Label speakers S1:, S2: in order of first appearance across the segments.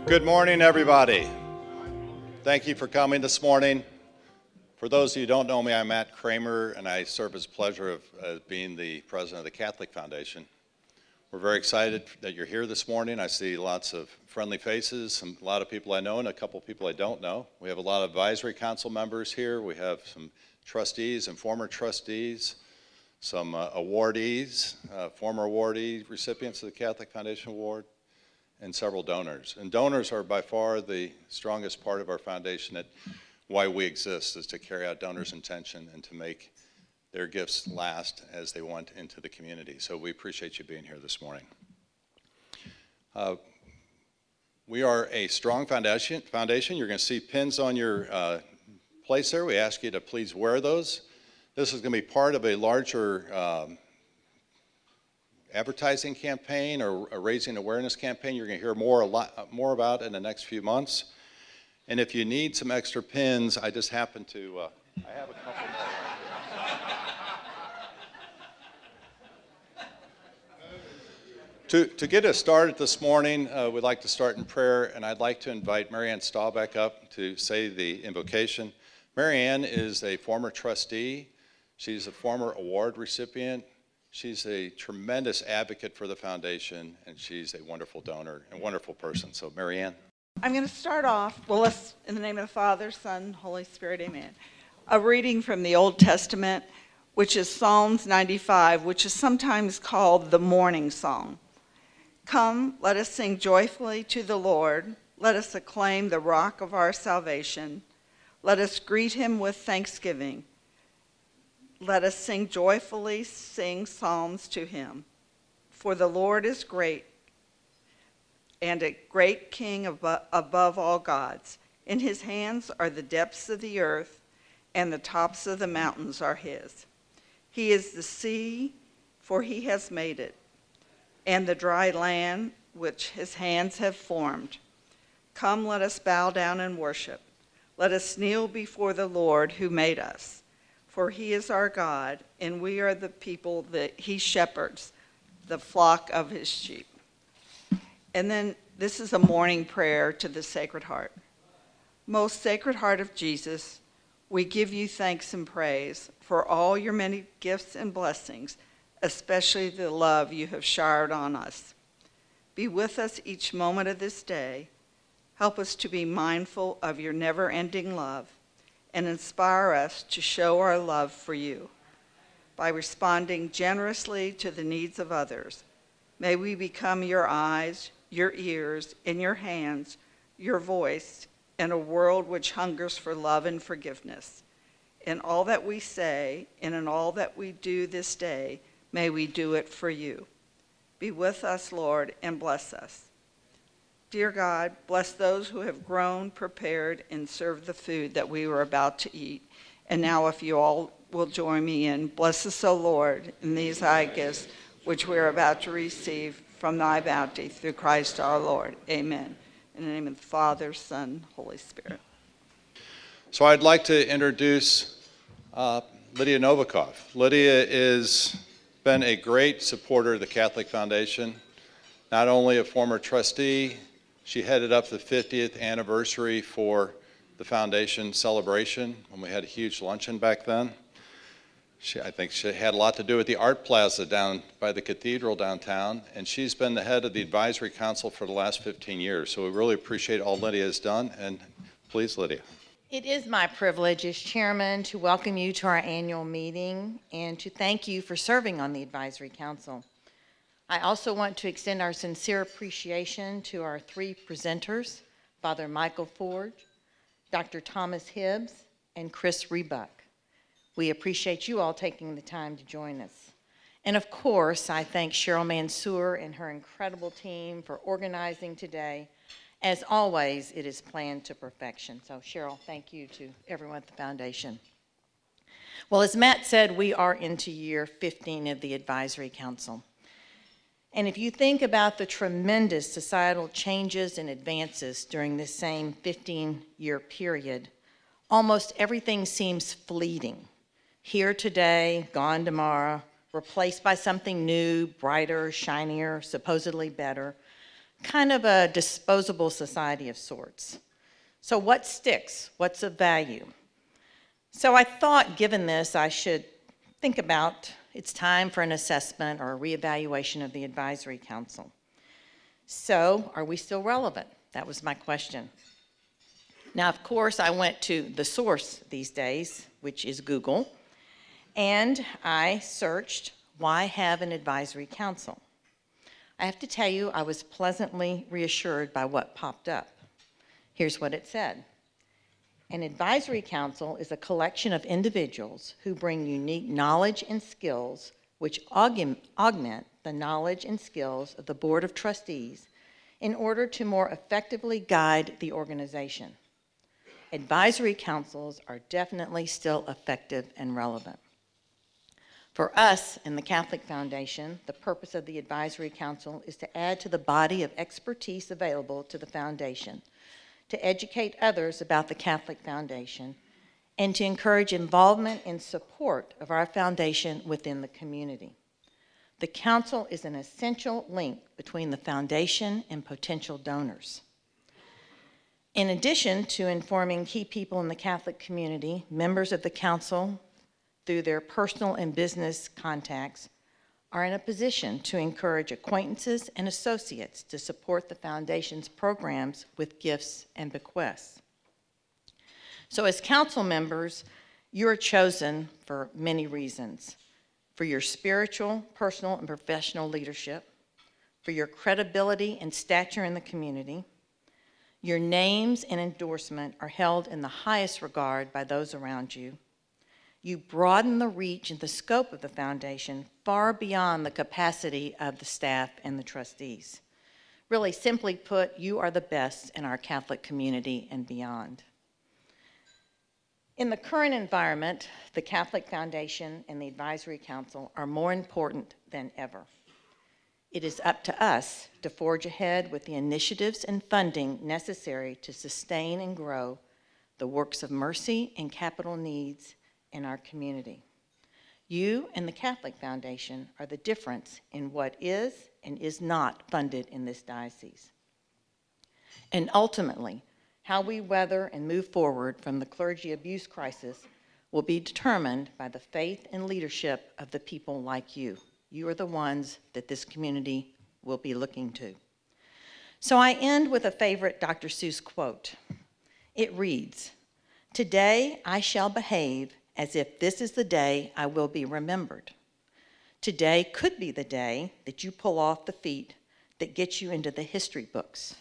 S1: Good morning, everybody. Thank you for coming this morning. For those of you who don't know me, I'm Matt Kramer, and I serve as pleasure of being the president of the Catholic Foundation. We're very excited that you're here this morning. I see lots of friendly faces, a lot of people I know and a couple people I don't know. We have a lot of advisory council members here. We have some trustees and former trustees, some awardees, former awardee recipients of the Catholic Foundation Award, and several donors. And donors are by far the strongest part of our foundation. That why we exist is to carry out donors' intention and to make their gifts last as they went into the community. So we appreciate you being here this morning. We are a strong foundation. You're going to see pins on your place there. We ask you to please wear those. This is going to be part of a larger advertising campaign or a raising awareness campaign you're going to hear a lot more about in the next few months. And if you need some extra pins, I just happen to, I have a couple more. To get us started this morning, we'd like to start in prayer, and I'd like to invite Marianne Stahlbeck up to say the invocation. Marianne is a former trustee. She's a former award recipient. She's a tremendous advocate for the foundation, and she's a wonderful donor and wonderful person. So, Marianne.
S2: I'm going to start off, let's, in the name of the Father, Son, Holy Spirit, amen. A reading from the Old Testament, which is Psalms 95, which is sometimes called the morning song. Come, let us sing joyfully to the Lord. Let us acclaim the rock of our salvation. Let us greet him with thanksgiving. Let us joyfully sing psalms to him. For the Lord is great and a great king above all gods. In his hands are the depths of the earth, and the tops of the mountains are his. He is the sea, for he has made it, and the dry land which his hands have formed. Come, let us bow down and worship. Let us kneel before the Lord who made us. For he is our God, and we are the people that he shepherds, the flock of his sheep. And then this is a morning prayer to the Sacred Heart. Most Sacred Heart of Jesus, we give you thanks and praise for all your many gifts and blessings, especially the love you have showered on us. Be with us each moment of this day. Help us to be mindful of your never-ending love, and inspire us to show our love for you by responding generously to the needs of others. May we become your eyes, your ears, and your hands, your voice, in a world which hungers for love and forgiveness. In all that we say and in all that we do this day, may we do it for you. Be with us, Lord, and bless us. Dear God, bless those who have grown, prepared, and served the food that we were about to eat. And now if you all will join me in, bless us, O Lord, in these thy gifts, which we are about to receive from thy bounty through Christ our Lord. Amen. In the name of the Father, Son, Holy Spirit.
S1: So I'd like to introduce Lydia Novikov. Lydia has been a great supporter of the Catholic Foundation, not only a former trustee. She headed up the 50th anniversary for the foundation celebration when we had a huge luncheon back then. I think she had a lot to do with the art plaza down by the cathedral downtown, and she's been the head of the advisory council for the last 15 years. So we really appreciate all Lydia has done, and please, Lydia.
S3: It is my privilege as chairman to welcome you to our annual meeting and to thank you for serving on the advisory council. I also want to extend our sincere appreciation to our three presenters, Father Michael Ford, Dr. Thomas Hibbs, and Chris Rebuck. We appreciate you all taking the time to join us. And of course, I thank Cheryl Mansour and her incredible team for organizing today. As always, it is planned to perfection. So Cheryl, thank you to everyone at the foundation. Well, as Matt said, we are into year 15 of the Advisory Council. And if you think about the tremendous societal changes and advances during this same 15-year period, almost everything seems fleeting. Here today, gone tomorrow, replaced by something new, brighter, shinier, supposedly better. kind of a disposable society of sorts. So what sticks? What's of value? So I thought, given this, I should think about it's time for an assessment or a reevaluation of the Advisory Council. So are we still relevant? That was my question. Now, of course, I went to the source these days, which is Google, and I searched, why have an Advisory Council? I have to tell you, I was pleasantly reassured by what popped up. Here's what it said. An advisory council is a collection of individuals who bring unique knowledge and skills which augment the knowledge and skills of the Board of Trustees in order to more effectively guide the organization. Advisory councils are definitely still effective and relevant. For us in the Catholic Foundation, the purpose of the Advisory Council is to add to the body of expertise available to the Foundation, to educate others about the Catholic Foundation, and to encourage involvement and support of our foundation within the community. The Council is an essential link between the Foundation and potential donors. In addition to informing key people in the Catholic community, members of the Council, through their personal and business contacts, are in a position to encourage acquaintances and associates to support the Foundation's programs with gifts and bequests. So as council members, you are chosen for many reasons: for your spiritual, personal, and professional leadership, for your credibility and stature in the community. Your names and endorsement are held in the highest regard by those around you. You broaden the reach and the scope of the Foundation far beyond the capacity of the staff and the trustees. Really, simply put, you are the best in our Catholic community and beyond. In the current environment, the Catholic Foundation and the Advisory Council are more important than ever. It is up to us to forge ahead with the initiatives and funding necessary to sustain and grow the works of mercy and capital needs in our community. You and the Catholic Foundation are the difference in what is and is not funded in this diocese. And ultimately, how we weather and move forward from the clergy abuse crisis will be determined by the faith and leadership of the people like you. You are the ones that this community will be looking to. So I end with a favorite Dr. Seuss quote. It reads, "Today I shall behave as if this is the day I will be remembered. Today could be the day that you pull off the feat that gets you into the history books.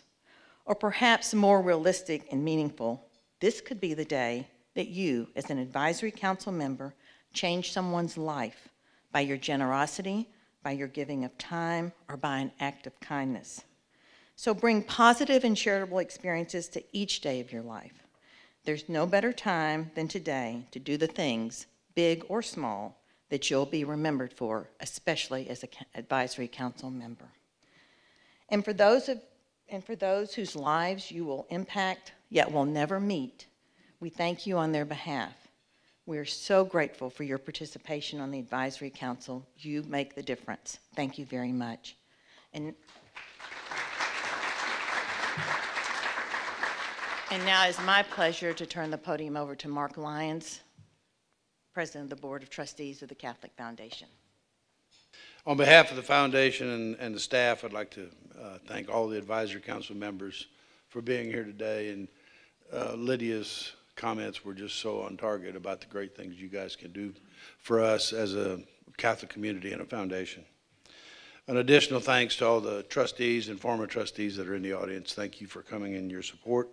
S3: Or perhaps more realistic and meaningful, this could be the day that you, as an advisory council member, change someone's life by your generosity, by your giving of time, or by an act of kindness. So bring positive and charitable experiences to each day of your life. There's no better time than today to do the things, big or small, that you'll be remembered for, especially as an advisory council member. And for those whose lives you will impact, yet will never meet, we thank you on their behalf. We are so grateful for your participation on the Advisory Council. You make the difference. Thank you very much. And now it's my pleasure to turn the podium over to Mark Lyons, President of the Board of Trustees of the Catholic Foundation.
S4: On behalf of the Foundation and the staff, I'd like to thank all the Advisory Council members for being here today. And Lydia's comments were just so on target about the great things you guys can do for us as a Catholic community and a foundation. An additional thanks to all the trustees and former trustees that are in the audience. Thank you for coming and your support.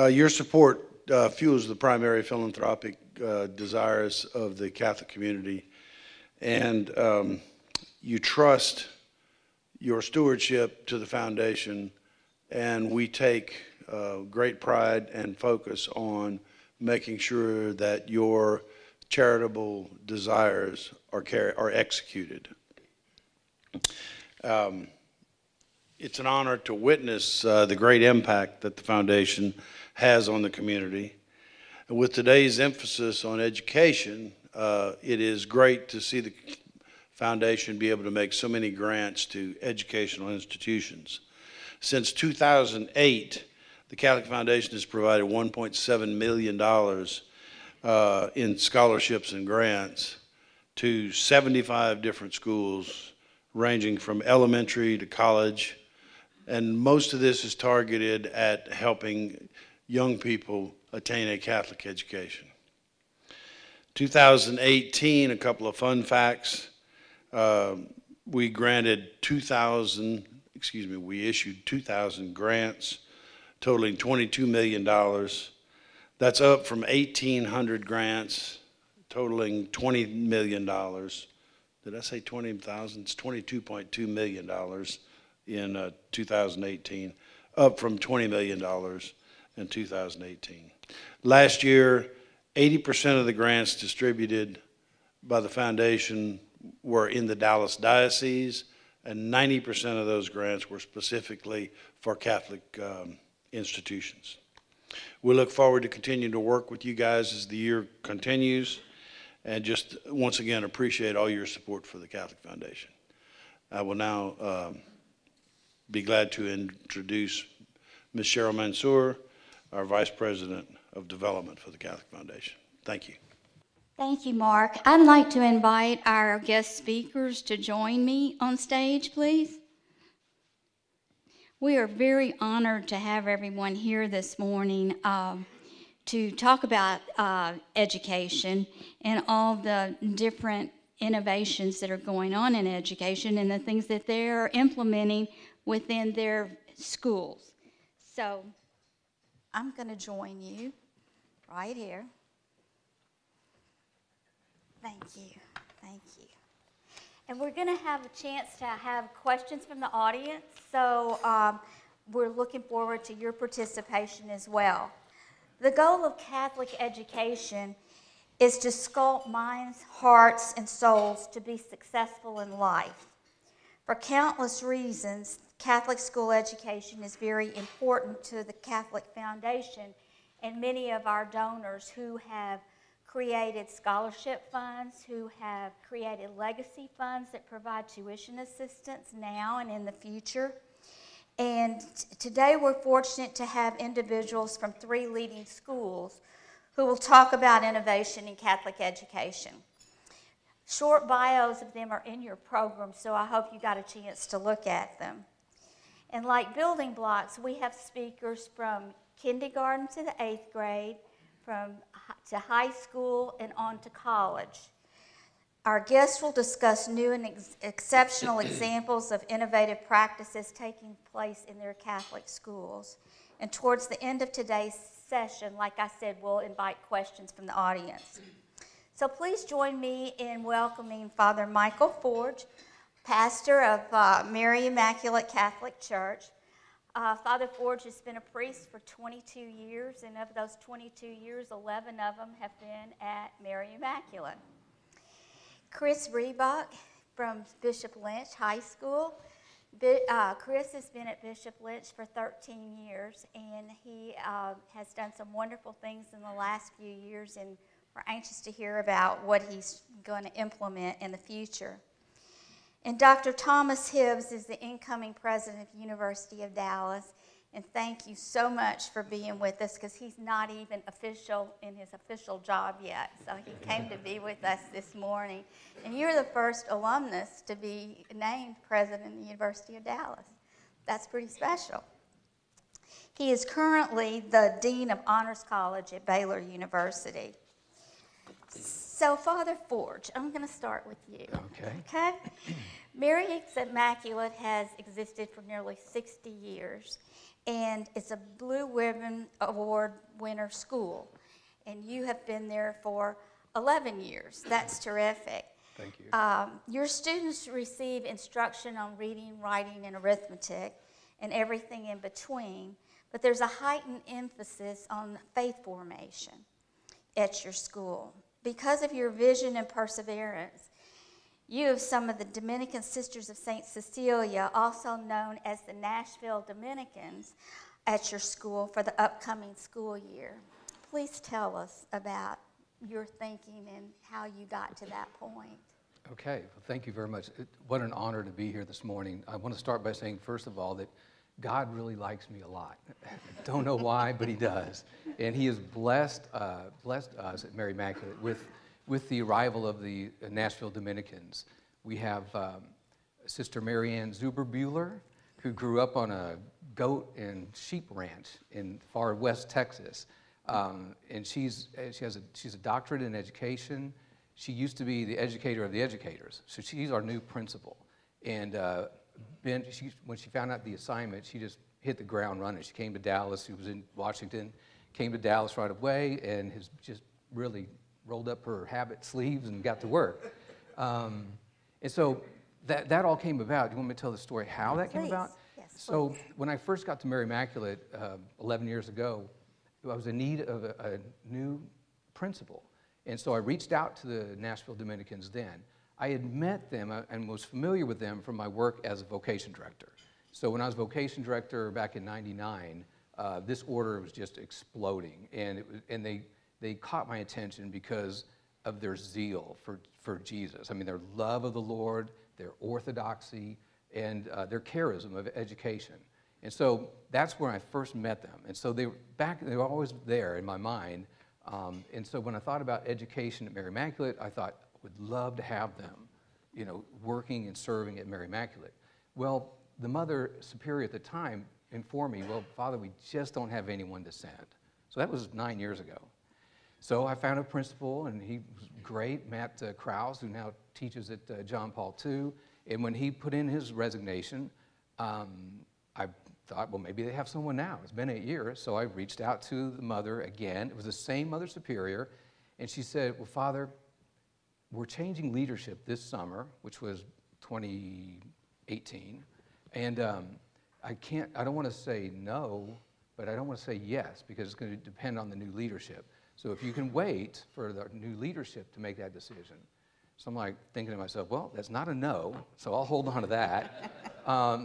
S4: Your support fuels the primary philanthropic desires of the Catholic community, and you trust your stewardship to the foundation, and we take great pride and focus on making sure that your charitable desires are executed. It's an honor to witness the great impact that the foundation has on the community. And with today's emphasis on education, it is great to see the foundation be able to make so many grants to educational institutions. Since 2008, the Catholic Foundation has provided $1.7 million in scholarships and grants to 75 different schools, ranging from elementary to college. And most of this is targeted at helping young people attain a Catholic education. 2018, a couple of fun facts. We issued 2,000 grants totaling $22 million. That's up from 1,800 grants totaling $20 million. Did I say 20,000? It's $22.2 million in 2018, up from $20 million in 2018. Last year, 80% of the grants distributed by the foundation were in the Dallas Diocese, and 90% of those grants were specifically for Catholic institutions. We look forward to continuing to work with you guys as the year continues, and just once again appreciate all your support for the Catholic Foundation. I will now be glad to introduce Ms. Cheryl Mansour, our Vice President of Development for the Catholic Foundation. Thank you.
S5: Thank you, Mark. I'd like to invite our guest speakers to join me on stage, please. We are very honored to have everyone here this morning to talk about education and all the different innovations that are going on in education and the things that they're implementing within their schools. So I'm going to join you right here. Thank you. Thank you. And we're going to have a chance to have questions from the audience, so we're looking forward to your participation as well. The goal of Catholic education is to sculpt minds, hearts, and souls to be successful in life. For countless reasons, Catholic school education is very important to the Catholic Foundation and many of our donors who have created scholarship funds, who have created legacy funds that provide tuition assistance now and in the future. And today we're fortunate to have individuals from 3 leading schools who will talk about innovation in Catholic education. Short bios of them are in your program, so I hope you got a chance to look at them. And like building blocks, we have speakers from kindergarten to the 8th grade, to high school and on to college. Our guests will discuss new and exceptional examples of innovative practices taking place in their Catholic schools. And towards the end of today's session, like I said, we'll invite questions from the audience. So please join me in welcoming Father Michael Forge, pastor of Mary Immaculate Catholic Church. Father Forge has been a priest for 22 years, and of those 22 years, 11 of them have been at Mary Immaculate. Chris Rebuck from Bishop Lynch High School. Chris has been at Bishop Lynch for 13 years, and he has done some wonderful things in the last few years, and we're anxious to hear about what he's going to implement in the future. And Dr. Thomas Hibbs is the incoming president of University of Dallas. And thank you so much for being with us, because he's not even official in his official job yet. So he came to be with us this morning. And you're the first alumnus to be named president of the University of Dallas. That's pretty special. He is currently the Dean of Honors College at Baylor University. So, Father Forge, I'm going to start with you. Okay? Mary Immaculate has existed for nearly 60 years, and it's a Blue Ribbon Award winner school. And you have been there for 11 years. That's terrific.
S6: Thank you.
S5: Your students receive instruction on reading, writing, and arithmetic, and everything in between, but there's a heightened emphasis on faith formation at your school. Because of your vision and perseverance, you have some of the Dominican Sisters of St. Cecilia, also known as the Nashville Dominicans, at your school for the upcoming school year. Please tell us about your thinking and how you got to that point.
S6: Okay, well, thank you very much. What an honor to be here this morning. I want to start by saying, first of all, that God really likes me a lot. Don't know why, but he does. And he has blessed us at Mary Immaculate with the arrival of the Nashville Dominicans. We have Sister Marianne Zuberbuehler, who grew up on a goat and sheep ranch in far west Texas. And she's a doctorate in education. She used to be the educator of the educators. So she's our new principal. And when she found out the assignment, she just hit the ground running. She came to Dallas. She was in Washington, came to Dallas right away, and has just really rolled up her habit sleeves and got to work. And so that all came about. Do you want me to tell the story how that came about?
S5: Yes,
S6: So
S5: please.
S6: when I first got to Mary Immaculate 11 years ago, I was in need of a new principal. And so I reached out to the Nashville Dominicans then. I had met them and was familiar with them from my work as a vocation director. So when I was vocation director back in '99, this order was just exploding. And they caught my attention because of their zeal for Jesus. I mean, their love of the Lord, their orthodoxy, and their charism of education. And so that's where I first met them. And so they were always there in my mind. And so when I thought about education at Mary Immaculate, I thought I would love to have them, working and serving at Mary Immaculate. Well, the Mother Superior at the time informed me, well, Father, we just don't have anyone to send. So that was 9 years ago. So I found a principal, and he was great, Matt Krause, who now teaches at John Paul II. And when he put in his resignation, I thought, well, maybe they have someone now. It's been 8 years. So I reached out to the mother again. It was the same Mother Superior. And she said, well, Father, we're changing leadership this summer, which was 2018. And I don't want to say no, but I don't want to say yes, because it's going to depend on the new leadership. So if you can wait for the new leadership to make that decision. So I'm like thinking to myself, well, that's not a no, so I'll hold on to that.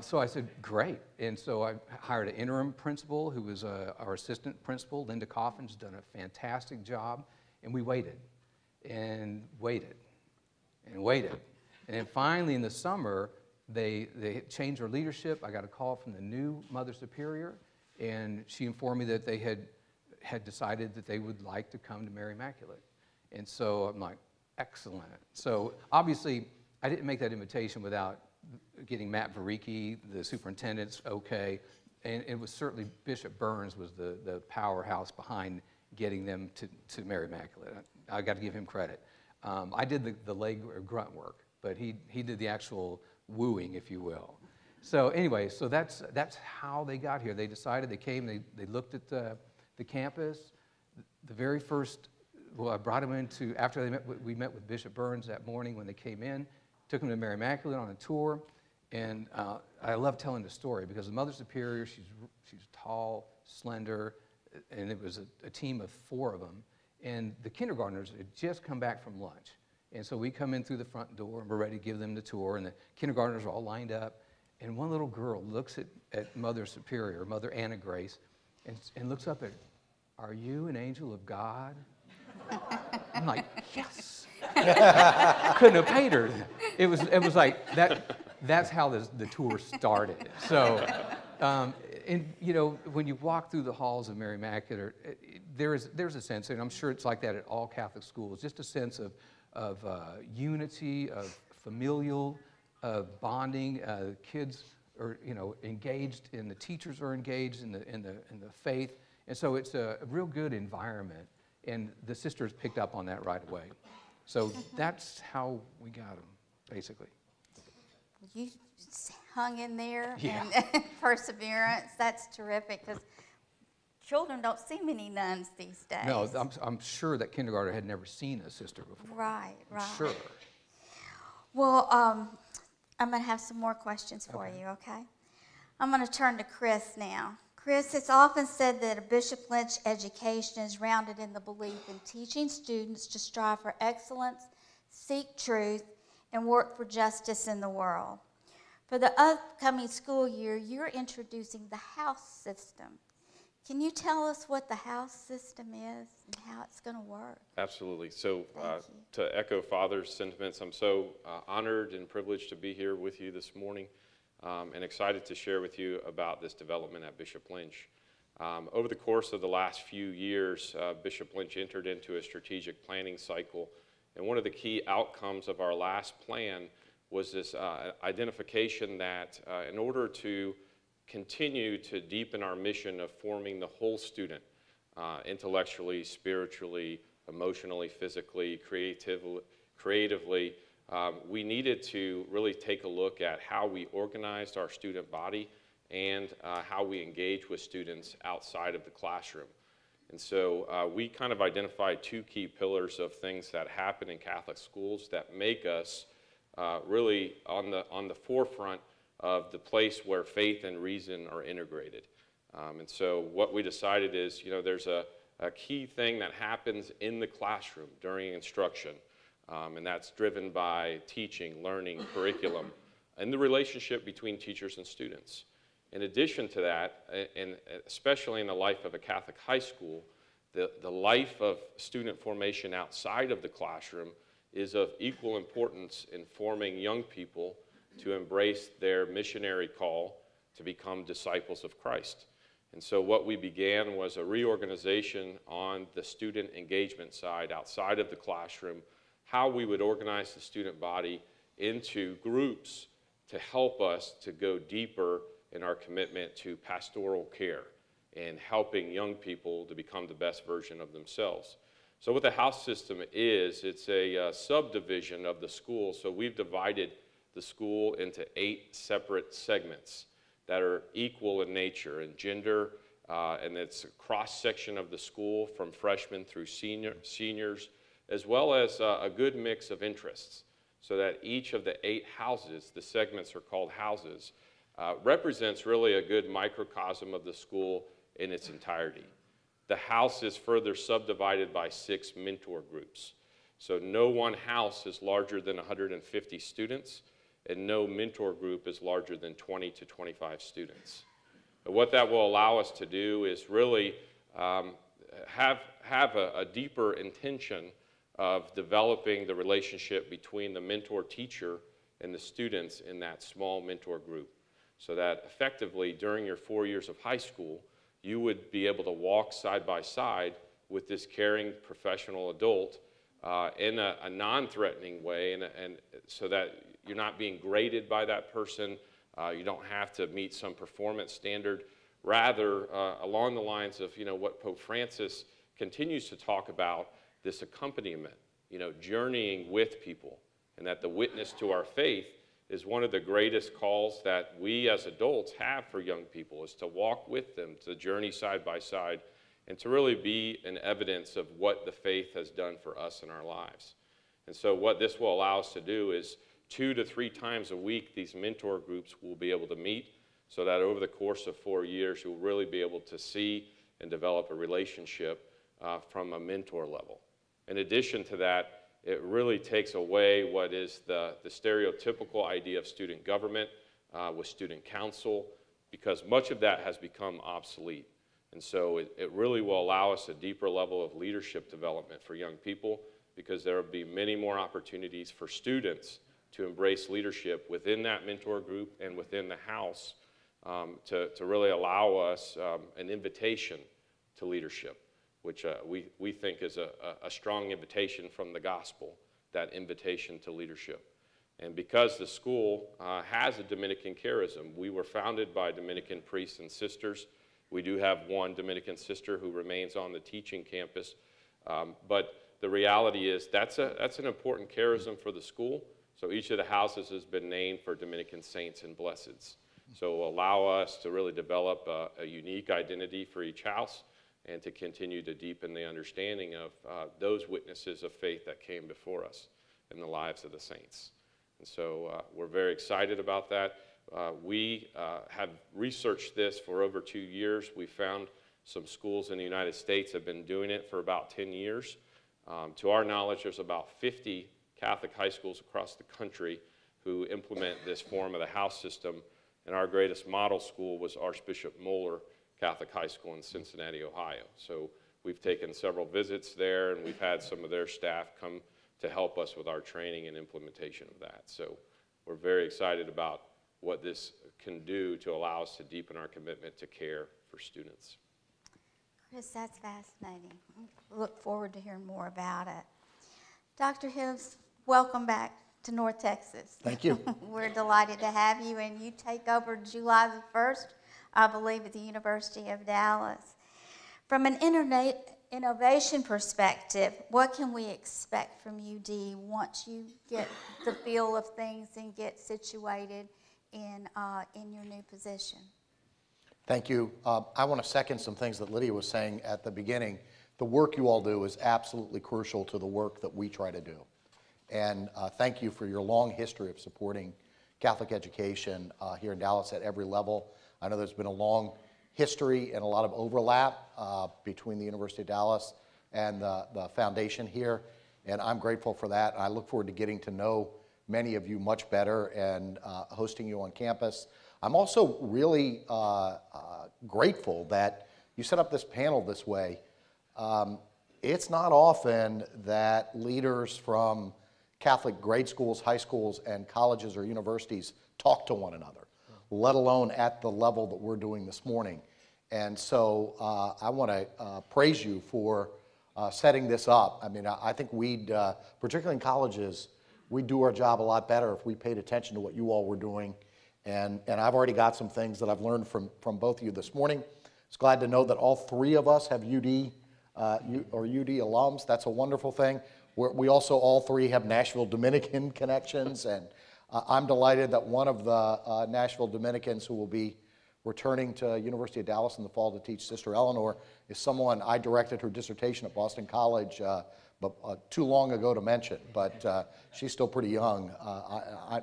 S6: So I said, great. And so I hired an interim principal who was our assistant principal, Linda Coffin's done a fantastic job. And we waited and waited and waited. And then finally in the summer, they changed their leadership. I got a call from the new Mother Superior, and she informed me that they had decided that they would like to come to Mary Immaculate. And so I'm like, excellent. So obviously, I didn't make that invitation without getting Matt Varicki, the superintendent's okay, and it was certainly Bishop Burns was the powerhouse behind getting them to Mary Immaculate. I got to give him credit. I did the leg or grunt work, but he did the actual wooing, if you will. So anyway, so that's how they got here. They decided, they came, they looked at the campus. The very first, well, I brought them into, after we met with Bishop Burns that morning when they came in, took them to Mary Immaculate on a tour, and I love telling the story because the Mother Superior, she's tall, slender, and it was a team of 4 of them, and the kindergartners had just come back from lunch. And so we come in through the front door, and we're ready to give them the tour, and the kindergartners are all lined up, and one little girl looks at Mother Superior, Mother Anna Grace, and looks up at, are you an angel of God? I'm like, yes. Couldn't have paid her. It was like that. That's how the tour started. So, and when you walk through the halls of Mary Immaculate, there's a sense, and I'm sure it's like that at all Catholic schools, just a sense of unity, of familial, of bonding. Kids are engaged, and the teachers are engaged in the faith, and so it's a real good environment. And the sisters picked up on that right away. So that's how we got them, basically.
S5: You hung in there
S6: Yeah.
S5: and perseverance. That's terrific because children don't see many nuns these days.
S6: No, I'm sure that kindergartner had never seen a sister before.
S5: Right.
S6: I'm sure.
S5: Well, I'm going to have some more questions for you, okay? I'm going to turn to Chris now. Chris, it's often said that a Bishop Lynch education is rounded in the belief in teaching students to strive for excellence, seek truth, and work for justice in the world. For the upcoming school year, you're introducing the house system. Can you tell us what the house system is and how it's going to work?
S7: Absolutely. So
S5: Thank you.
S7: to echo Father's sentiments, I'm so honored and privileged to be here with you this morning. and excited to share with you about this development at Bishop Lynch. Over the course of the last few years, Bishop Lynch entered into a strategic planning cycle, and one of the key outcomes of our last plan was this identification that in order to continue to deepen our mission of forming the whole student, intellectually, spiritually, emotionally, physically, creatively, we needed to really take a look at how we organized our student body and how we engage with students outside of the classroom. And so we kind of identified two key pillars of things that happen in Catholic schools that make us really on the forefront of the place where faith and reason are integrated. And so what we decided is, there's a key thing that happens in the classroom during instruction, and that's driven by teaching, learning, curriculum, and the relationship between teachers and students. In addition to that, and especially in the life of a Catholic high school, the life of student formation outside of the classroom is of equal importance in forming young people to embrace their missionary call to become disciples of Christ. And so what we began was a reorganization on the student engagement side outside of the classroom, how we would organize the student body into groups to help us to go deeper in our commitment to pastoral care and helping young people to become the best version of themselves. So what the house system is, it's a subdivision of the school. So we've divided the school into 8 separate segments that are equal in nature and gender, and it's a cross-section of the school from freshmen through seniors, as well as a good mix of interests, so that each of the 8 houses, the segments are called houses, represents really a good microcosm of the school in its entirety. The house is further subdivided by 6 mentor groups. So no one house is larger than 150 students, and no mentor group is larger than 20 to 25 students. And what that will allow us to do is really have a deeper intention of developing the relationship between the mentor teacher and the students in that small mentor group, so that effectively during your 4 years of high school, you would be able to walk side by side with this caring professional adult in a non-threatening way, and so that you're not being graded by that person. You don't have to meet some performance standard. Rather, along the lines of what Pope Francis continues to talk about, this accompaniment, journeying with people, and that the witness to our faith is one of the greatest calls that we as adults have for young people, is to walk with them, to journey side by side, and to really be an evidence of what the faith has done for us in our lives. And so what this will allow us to do is 2 to 3 times a week, these mentor groups will be able to meet, so that over the course of 4 years, you'll really be able to see and develop a relationship from a mentor level. In addition to that, it really takes away what is the stereotypical idea of student government with student council, because much of that has become obsolete. And so it really will allow us a deeper level of leadership development for young people, because there will be many more opportunities for students to embrace leadership within that mentor group and within the house to really allow us an invitation to leadership, which we think is a strong invitation from the gospel, that invitation to leadership. And because the school has a Dominican charism, we were founded by Dominican priests and sisters. We do have one Dominican sister who remains on the teaching campus, but the reality is that's an important charism for the school. So each of the houses has been named for Dominican saints and blesseds. So it will allow us to really develop a unique identity for each house, and to continue to deepen the understanding of those witnesses of faith that came before us in the lives of the saints. And so we're very excited about that. We have researched this for over 2 years. We found some schools in the United States have been doing it for about 10 years. To our knowledge, there's about 50 Catholic high schools across the country who implement this form of the house system. And our greatest model school was Archbishop Moeller Catholic High School in Cincinnati, Ohio. So we've taken several visits there, and we've had some of their staff come to help us with our training and implementation of that. So we're very excited about what this can do to allow us to deepen our commitment to care for students.
S5: Chris, that's fascinating. Look forward to hearing more about it. Dr. Hibbs, welcome back to North Texas.
S8: Thank you.
S5: We're delighted to have you, and you take over July the 1st, I believe, at the University of Dallas. From an innovation perspective, what can we expect from UD once you get the feel of things and get situated in your new position?
S8: Thank you. I want to second some things that Lydia was saying at the beginning. The work you all do is absolutely crucial to the work that we try to do. And thank you for your long history of supporting Catholic education here in Dallas at every level. I know there's been a long history and a lot of overlap between the University of Dallas and the foundation here, and I'm grateful for that. I look forward to getting to know many of you much better and hosting you on campus. I'm also really grateful that you set up this panel this way. It's not often that leaders from Catholic grade schools, high schools, and colleges or universities talk to one another, let alone at the level that we're doing this morning. And so I want to praise you for setting this up. I mean, I think we'd, particularly in colleges, we'd do our job a lot better if we paid attention to what you all were doing. And I've already got some things that I've learned from both of you this morning. I was glad to know that all three of us have UD alums. That's a wonderful thing. We also all three have Nashville Dominican connections, and I'm delighted that one of the Nashville Dominicans who will be returning to University of Dallas in the fall to teach, Sister Eleanor, is someone I directed her dissertation at Boston College but too long ago to mention, but she's still pretty young,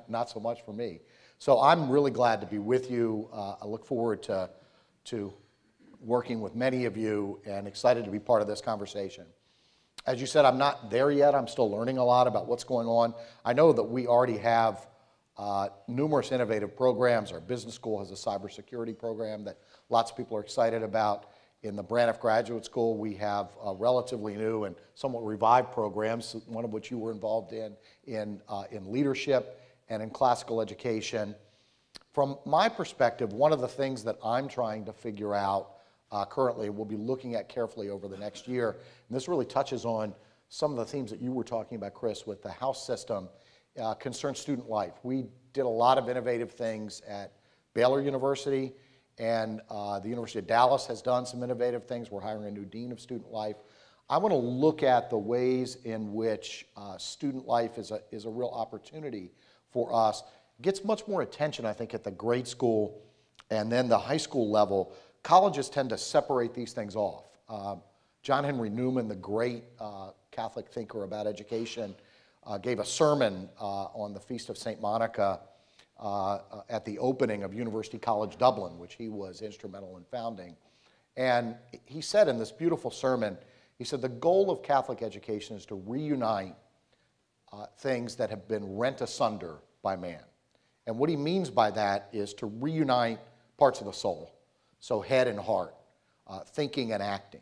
S8: not so much for me. So I'm really glad to be with you. I look forward to working with many of you and excited to be part of this conversation. As you said, I'm not there yet. I'm still learning a lot about what's going on. I know that we already have numerous innovative programs. Our business school has a cybersecurity program that lots of people are excited about. In the Braniff Graduate School, we have relatively new and somewhat revived programs, one of which you were involved in leadership and in classical education. From my perspective, one of the things that I'm trying to figure out currently, we'll be looking at carefully over the next year, and this really touches on some of the themes that you were talking about, Chris, with the house system, concerns student life. We did a lot of innovative things at Baylor University, and the University of Dallas has done some innovative things. We're hiring a new dean of student life. I want to look at the ways in which student life is a real opportunity for us. It gets much more attention, I think, at the grade school and then the high school level. Colleges tend to separate these things off. John Henry Newman, the great Catholic thinker about education, gave a sermon on the Feast of St. Monica at the opening of University College Dublin, which he was instrumental in founding. And he said in this beautiful sermon, he said, the goal of Catholic education is to reunite things that have been rent asunder by man. And what he means by that is to reunite parts of the soul. So head and heart, thinking and acting,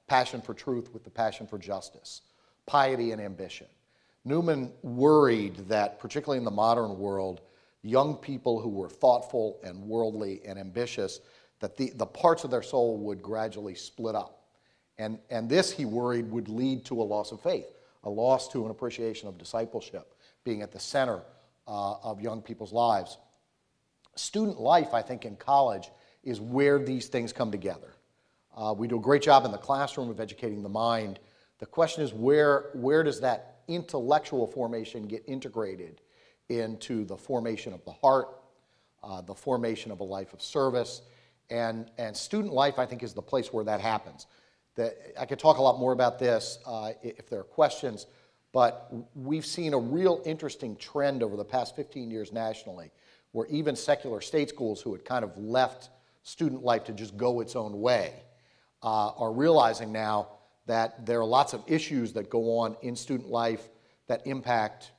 S8: passion for truth with the passion for justice, piety and ambition. Newman worried that, particularly in the modern world, young people who were thoughtful and worldly and ambitious, that the parts of their soul would gradually split up. And this, he worried, would lead to a loss of faith, a loss to an appreciation of discipleship, being at the center of young people's lives. Student life, I think, in college is where these things come together. We do a great job in the classroom of educating the mind. The question is, where does that intellectual formation get integrated into the formation of the heart, the formation of a life of service, and student life, I think, is the place where that happens. I could talk a lot more about this if there are questions, but we've seen a real interesting trend over the past 15 years nationally, where even secular state schools who had kind of left student life to just go its own way are realizing now that there are lots of issues that go on in student life that impact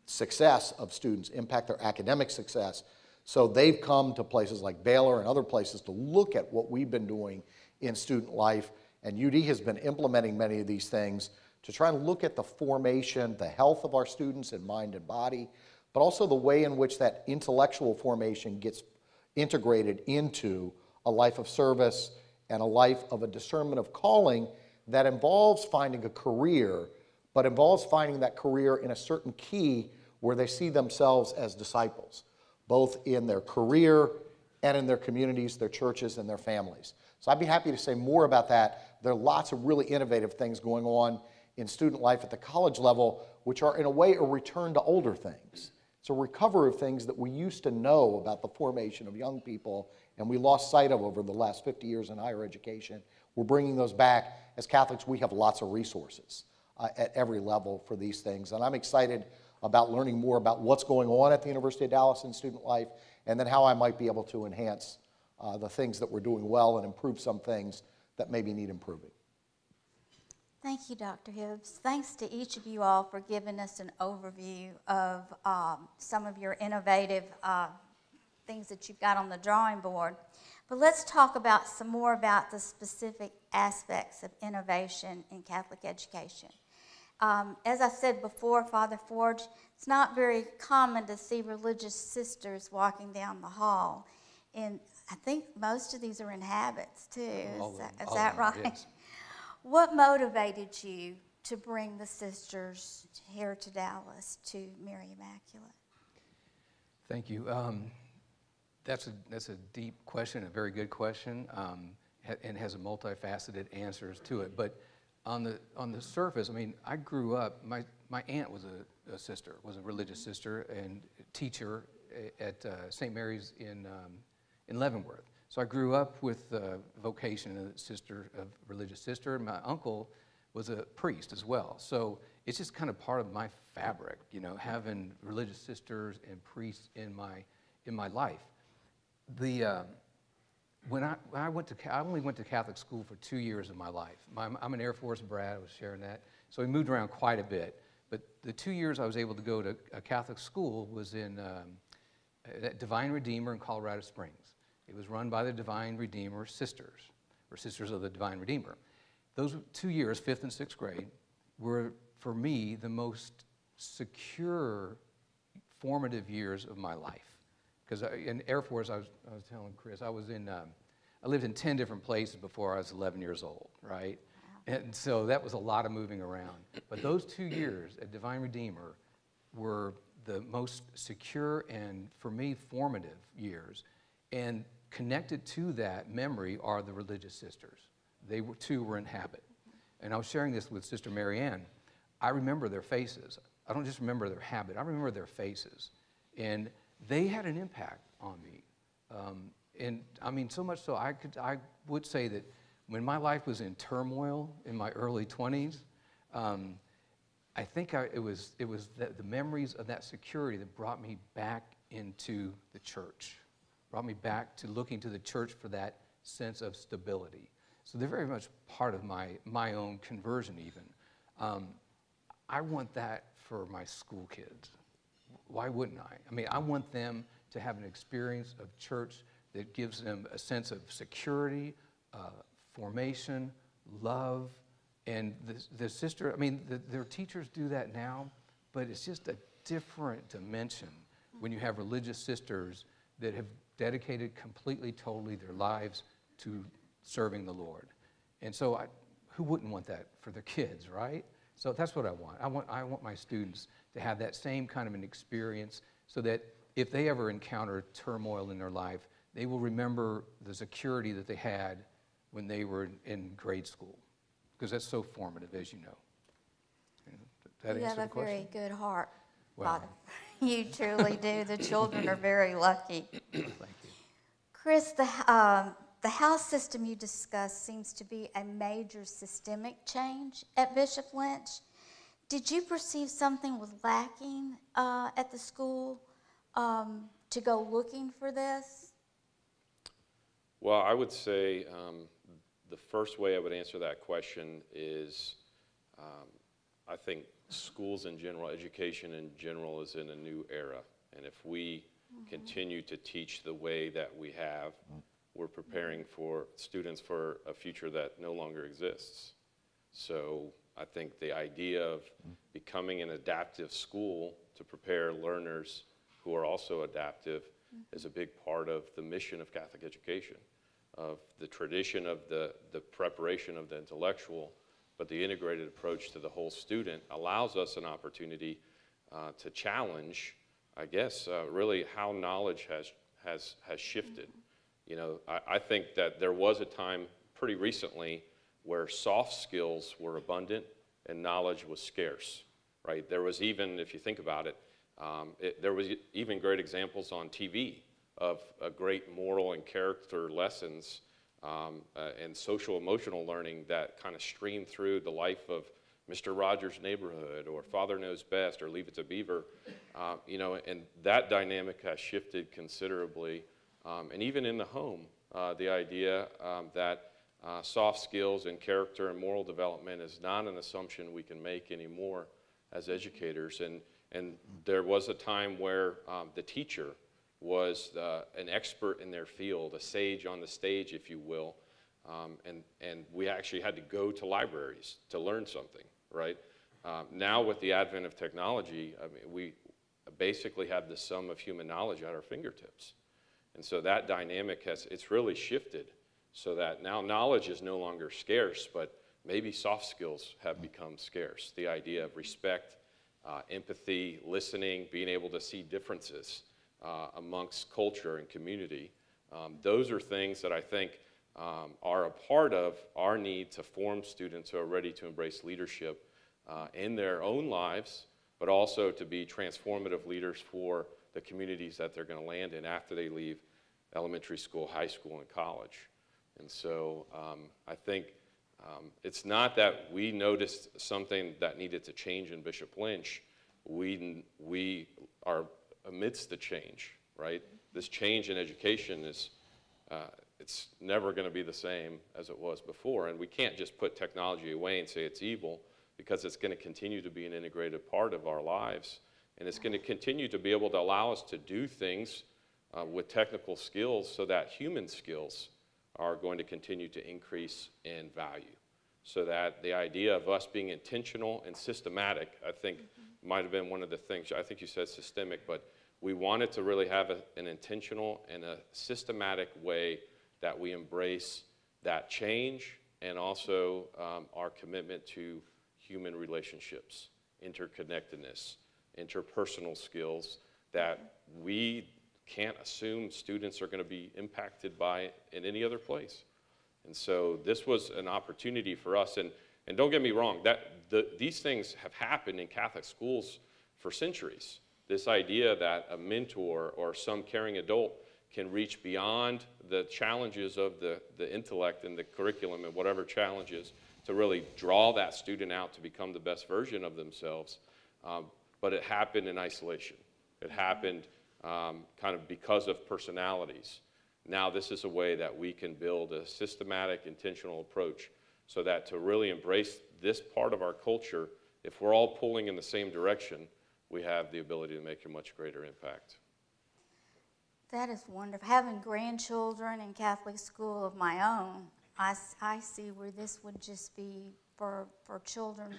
S8: success of students, impact their academic success. So they've come to places like Baylor and other places to look at what we've been doing in student life, and UD has been implementing many of these things to try and look at the formation, the health of our students in mind and body, but also the way in which that intellectual formation gets integrated into a life of service and a life of a discernment of calling that involves finding a career, but involves finding that career in a certain key where they see themselves as disciples, both in their career and in their communities, their churches, and their families. So I'd be happy to say more about that. There are lots of really innovative things going on in student life at the college level, which are in a way a return to older things. It's a recovery of things that we used to know about the formation of young people and we lost sight of over the last 50 years in higher education. We're bringing those back. As Catholics, we have lots of resources at every level for these things. And I'm excited about learning more about what's going on at the University of Dallas in student life, and then how I might be able to enhance the things that we're doing well and improve some things that maybe need improving.
S5: Thank you, Dr. Hibbs. Thanks to each of you all for giving us an overview of some of your innovative things that you've got on the drawing board. But let's talk about some more about the specific aspects of innovation in Catholic education. As I said before, Father Forge, it's not very common to see religious sisters walking down the hall. And I think most of these are in habits, too. Is that right?
S6: Yes.
S5: What motivated you to bring the sisters here to Dallas to Mary Immaculate?
S6: Thank you. That's a deep question, a very good question, and has a multifaceted answers to it. But on the surface, I mean, I grew up. My aunt was a sister, was a religious sister and teacher at St. Mary's in Leavenworth. So I grew up with a vocation of religious sister. And my uncle was a priest as well. So it's just kind of part of my fabric, you know, having religious sisters and priests in my life. When I only went to Catholic school for 2 years of my life. I'm an Air Force brat. I was sharing that. So we moved around quite a bit. But the 2 years I was able to go to a Catholic school was in at Divine Redeemer in Colorado Springs. It was run by the Divine Redeemer Sisters, or Sisters of the Divine Redeemer. Those 2 years, 5th and 6th grade, were, for me, the most secure, formative years of my life. Because in Air Force, I was telling Chris, I lived in 10 different places before I was 11 years old, right? Wow. And so that was a lot of moving around. But those 2 years at Divine Redeemer were the most secure and, for me, formative years. And connected to that memory are the religious sisters. They too were in habit. And I was sharing this with Sister Mary Ann. I remember their faces. I don't just remember their habit. I remember their faces. And they had an impact on me. And I mean, so much so I would say that when my life was in turmoil in my early 20s, I think it was the memories of that security that brought me back into the church, brought me back to looking to the church for that sense of stability. So they're very much part of my own conversion even. I want that for my school kids. Why wouldn't I? I mean, I want them to have an experience of church that gives them a sense of security, formation, love, and the sister, I mean, their teachers do that now, but it's just a different dimension when you have religious sisters that have dedicated completely, totally their lives to serving the Lord. And so who wouldn't want that for their kids, right? So that's what I want. I want my students to have that same kind of an experience so that if they ever encounter turmoil in their life, they will remember the security that they had when they were in grade school, because that's so formative, as you know. That
S5: You have
S6: answer
S5: a
S6: the question?
S5: very good heart,
S6: Well.
S5: Father. You truly do. The children are very lucky.
S6: Thank you.
S5: Chris, the house system you discussed seems to be a major systemic change at Bishop Lynch. Did you perceive something was lacking at the school to go looking for this?
S7: Well, I would say the first way I would answer that question is I think schools in general, education in general is in a new era. And if we continue to teach the way that we have, we're preparing for students for a future that no longer exists. So I think the idea of becoming an adaptive school to prepare learners who are also adaptive is a big part of the mission of Catholic education, of the tradition of the preparation of the intellectual, but the integrated approach to the whole student allows us an opportunity to challenge, I guess, really how knowledge has shifted. You know, I think that there was a time pretty recently where soft skills were abundant and knowledge was scarce, right? There was even, if you think about it, there was even great examples on TV of great moral and character lessons and social emotional learning that kind of streamed through the life of Mr. Rogers' Neighborhood or Father Knows Best or Leave It to Beaver, you know, and that dynamic has shifted considerably. And even in the home, the idea that soft skills and character and moral development is not an assumption we can make anymore as educators. And there was a time where the teacher was an expert in their field, a sage on the stage, if you will, and we actually had to go to libraries to learn something, right? Now with the advent of technology, I mean, we basically have the sum of human knowledge at our fingertips. And so that dynamic it's really shifted so that now knowledge is no longer scarce, but maybe soft skills have become scarce. The idea of respect, empathy, listening, being able to see differences amongst culture and community. Those are things that I think are a part of our need to form students who are ready to embrace leadership in their own lives, but also to be transformative leaders for the communities that they're going to land in after they leave elementary school, high school, and college. And so I think it's not that we noticed something that needed to change in Bishop Lynch. We are amidst the change, right? This change in education is, it's never going to be the same as it was before. And we can't just put technology away and say it's evil, because it's going to continue to be an integrated part of our lives. And it's going to continue to be able to allow us to do things with technical skills so that human skills are going to continue to increase in value. So that the idea of us being intentional and systematic, I think, might have been one of the things. I think you said systemic, but we wanted to really have an intentional and a systematic way that we embrace that change and also our commitment to human relationships, interconnectedness, interpersonal skills that we can't assume students are going to be impacted by in any other place. And so this was an opportunity for us, and don't get me wrong, these things have happened in Catholic schools for centuries. This idea that a mentor or some caring adult can reach beyond the challenges of the intellect and the curriculum and whatever challenges to really draw that student out to become the best version of themselves. But it happened in isolation. It happened kind of because of personalities. Now this is a way that we can build a systematic, intentional approach so that to really embrace this part of our culture, if we're all pulling in the same direction, we have the ability to make a much greater impact.
S5: That is wonderful. Having grandchildren in Catholic school of my own, I see where this would just be for children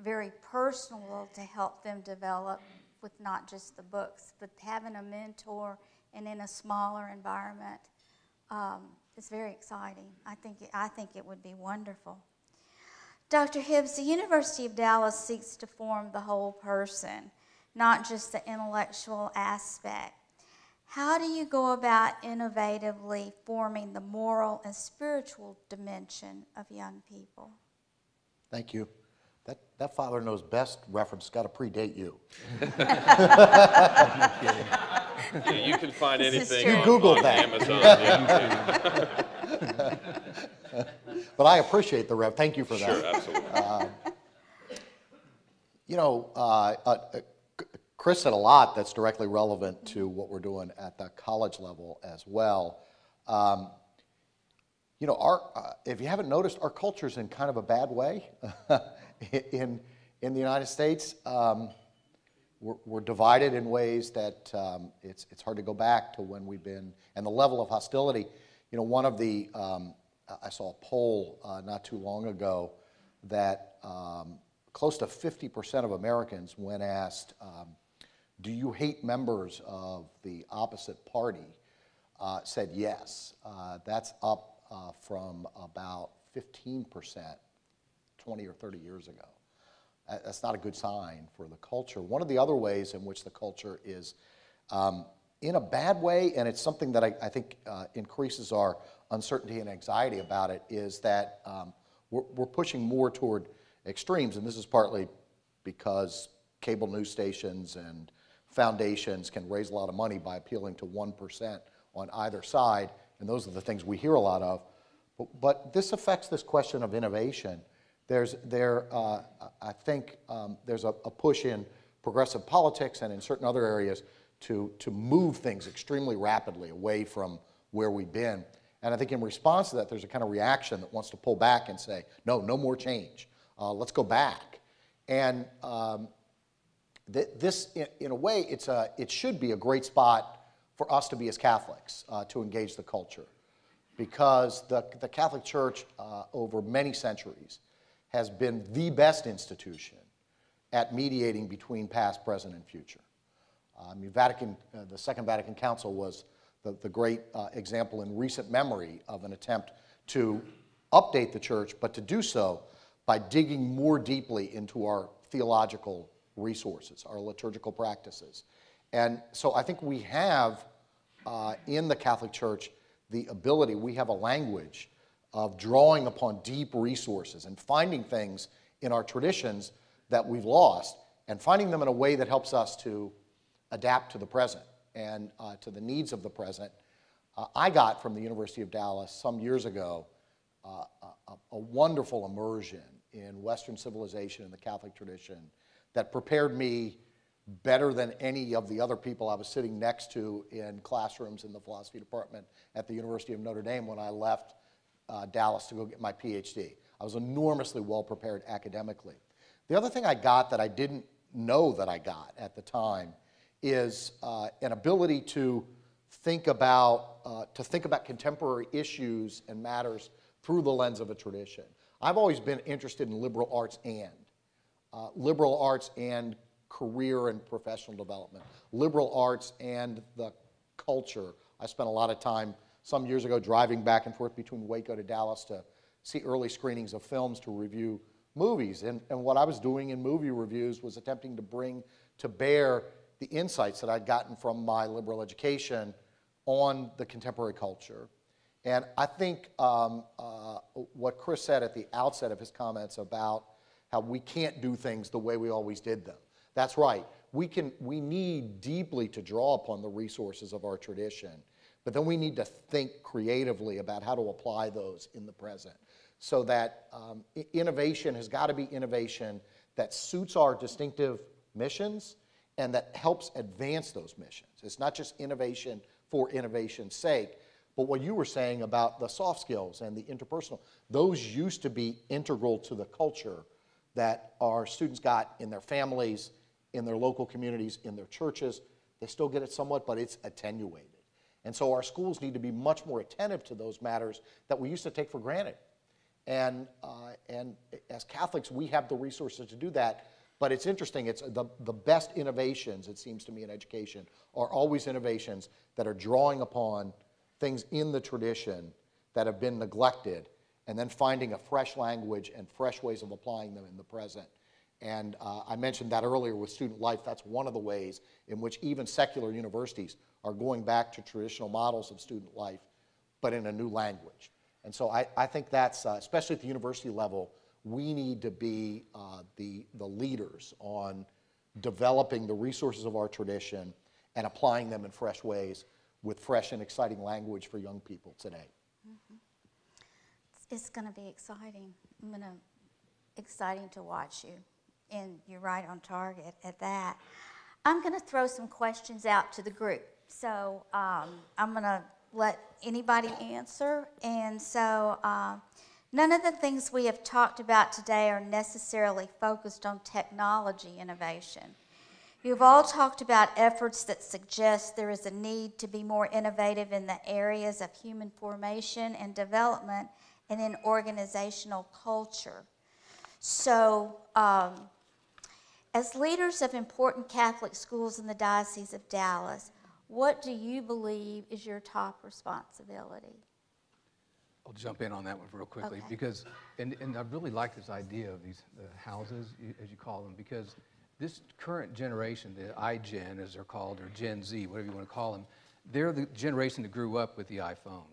S5: very personal to help them develop with not just the books, but having a mentor and in a smaller environment is very exciting. I think it would be wonderful. Dr. Hibbs, the University of Dallas seeks to form the whole person, not just the intellectual aspect. How do you go about innovatively forming the moral and spiritual dimension of young people?
S8: Thank you. That Father Knows Best reference got to predate you.
S7: Yeah, you can find anything
S8: You Googled
S7: on
S8: that.
S7: Amazon. Yeah.
S8: But I appreciate the rev. Thank you for that.
S7: Sure, absolutely.
S8: You know, Chris said a lot that's directly relevant to what we're doing at the college level as well. You know, if you haven't noticed, our culture's in kind of a bad way in the United States. We're divided in ways that it's hard to go back to when we've been, and the level of hostility. You know, one of the, I saw a poll not too long ago that close to 50% of Americans, when asked, do you hate members of the opposite party, said yes. That's up from about 15% 20 or 30 years ago. That's not a good sign for the culture. One of the other ways in which the culture is in a bad way, and it's something that I think increases our uncertainty and anxiety about it, is that we're pushing more toward extremes, and this is partly because cable news stations and foundations can raise a lot of money by appealing to 1% on either side, and those are the things we hear a lot of. But this affects this question of innovation. I think there's a push in progressive politics and in certain other areas to move things extremely rapidly away from where we've been. And I think in response to that, there's a kind of reaction that wants to pull back and say, no more change. Let's go back. And this, in a way, it should be a great spot for us to be as Catholics, to engage the culture. Because the Catholic Church, over many centuries, has been the best institution at mediating between past, present, and future. The Second Vatican Council was the great example in recent memory of an attempt to update the church, but to do so by digging more deeply into our theological resources, our liturgical practices. And so I think we have, in the Catholic Church, the ability, we have a language of drawing upon deep resources and finding things in our traditions that we've lost and finding them in a way that helps us to adapt to the present and to the needs of the present. I got from the University of Dallas some years ago a wonderful immersion in Western civilization and the Catholic tradition that prepared me better than any of the other people I was sitting next to in classrooms in the philosophy department at the University of Notre Dame when I left Dallas to go get my PhD. I was enormously well prepared academically. The other thing I got that I didn't know that I got at the time is an ability to think about contemporary issues and matters through the lens of a tradition. I've always been interested in liberal arts and career and professional development, liberal arts and the culture. I spent a lot of time some years ago driving back and forth between Waco to Dallas to see early screenings of films to review movies. And what I was doing in movie reviews was attempting to bring to bear the insights that I'd gotten from my liberal education on the contemporary culture. And I think what Chris said at the outset of his comments about how we can't do things the way we always did them. That's right. We need deeply to draw upon the resources of our tradition, but then we need to think creatively about how to apply those in the present. So that innovation has got to be innovation that suits our distinctive missions and that helps advance those missions. It's not just innovation for innovation's sake, but what you were saying about the soft skills and the interpersonal, those used to be integral to the culture that our students got in their families, in their local communities, in their churches. They still get it somewhat, but it's attenuated. And so our schools need to be much more attentive to those matters that we used to take for granted. And as Catholics, we have the resources to do that. But it's interesting, it's the best innovations, it seems to me, in education are always innovations that are drawing upon things in the tradition that have been neglected and then finding a fresh language and fresh ways of applying them in the present. And I mentioned that earlier with student life. That's one of the ways in which even secular universities are going back to traditional models of student life, but in a new language. And so I think that's, especially at the university level, we need to be the leaders on developing the resources of our tradition and applying them in fresh ways with fresh and exciting language for young people today.
S5: Mm-hmm. It's going to be exciting. Exciting to watch you. And you're right on target at that. I'm going to throw some questions out to the group. So I'm going to let anybody answer. And so none of the things we have talked about today are necessarily focused on technology innovation. You've all talked about efforts that suggest there is a need to be more innovative in the areas of human formation and development and in organizational culture. So, as leaders of important Catholic schools in the Diocese of Dallas, what do you believe is your top responsibility?
S6: I'll jump in on that one real quickly
S5: Okay.
S6: because, and I really like this idea of these houses, as you call them, because this current generation, the iGen as they're called, or Gen Z, whatever you want to call them, they're the generation that grew up with the iPhone.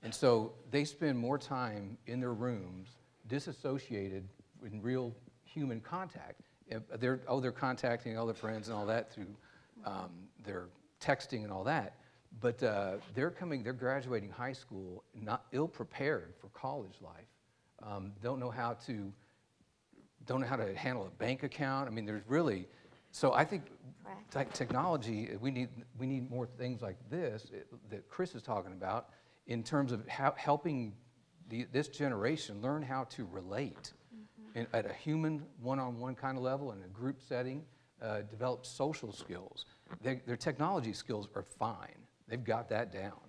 S6: And so they spend more time in their rooms disassociated in real human contact. They're contacting all their friends and all that through their texting and all that. But they're graduating high school not ill-prepared for college life. Don't know how to handle a bank account. I mean, there's really, so I think technology, we need more things like this that Chris is talking about in terms of helping this generation learn how to relate at a human one-on-one kind of level in a group setting, develop social skills. Their technology skills are fine. They've got that down.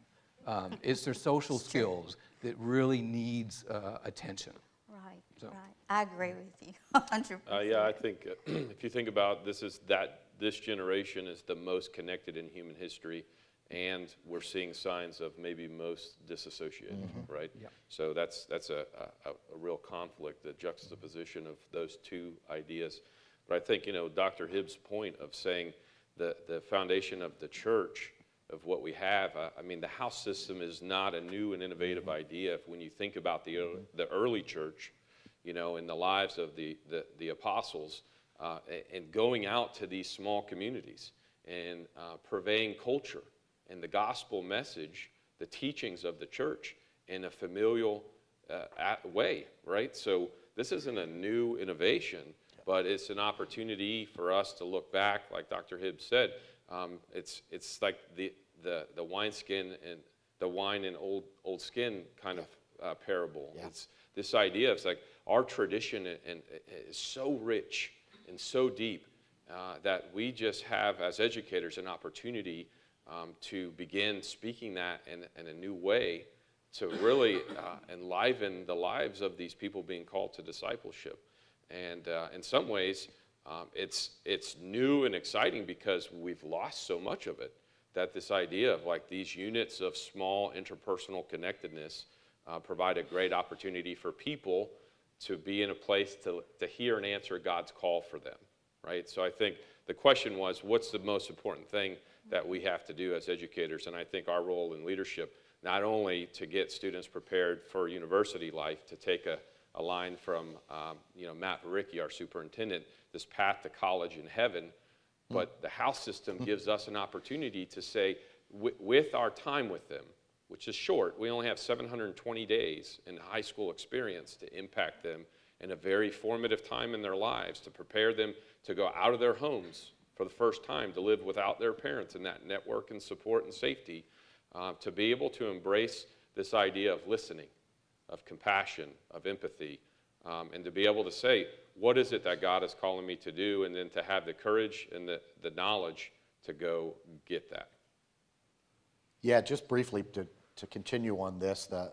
S6: It's their social skills that really needs attention.
S5: Right,
S6: So.
S5: right. I agree with you 100%.
S7: Yeah, I think if you think about this generation is the most connected in human history, and we're seeing signs of maybe most disassociated, right?
S6: Yep.
S7: So that's a real conflict, the juxtaposition of those two ideas. But I think, Dr. Hibbs' point of saying the foundation of the church, of what we have, I mean, the house system is not a new and innovative idea. When you think about the early church, in the lives of the apostles, and going out to these small communities and purveying culture and the gospel message, the teachings of the church in a familial way, right? So this isn't a new innovation, but it's an opportunity for us to look back, like Dr. Hibbs said. It's like the wineskin and the wine and old skin kind of parable.
S8: Yeah.
S7: It's this idea of like our tradition is so rich and so deep that we just have, as educators, an opportunity to begin speaking that in a new way to really enliven the lives of these people being called to discipleship. And in some ways, it's new and exciting because we've lost so much of it, that this idea of like these units of small interpersonal connectedness provide a great opportunity for people to be in a place to hear and answer God's call for them, right? So I think the question was, what's the most important thing that we have to do as educators? And I think our role in leadership, not only to get students prepared for university life, to take a line from Matt Baricki, our superintendent, this path to college in heaven, but the house system gives us an opportunity to say, with our time with them, which is short, we only have 720 days in high school experience to impact them in a very formative time in their lives, to prepare them to go out of their homes for the first time, to live without their parents in that network and support and safety, to be able to embrace this idea of listening, of compassion, of empathy, and to be able to say, what is it that God is calling me to do, and then to have the courage and the knowledge to go get that.
S8: Yeah, just briefly to continue on this, the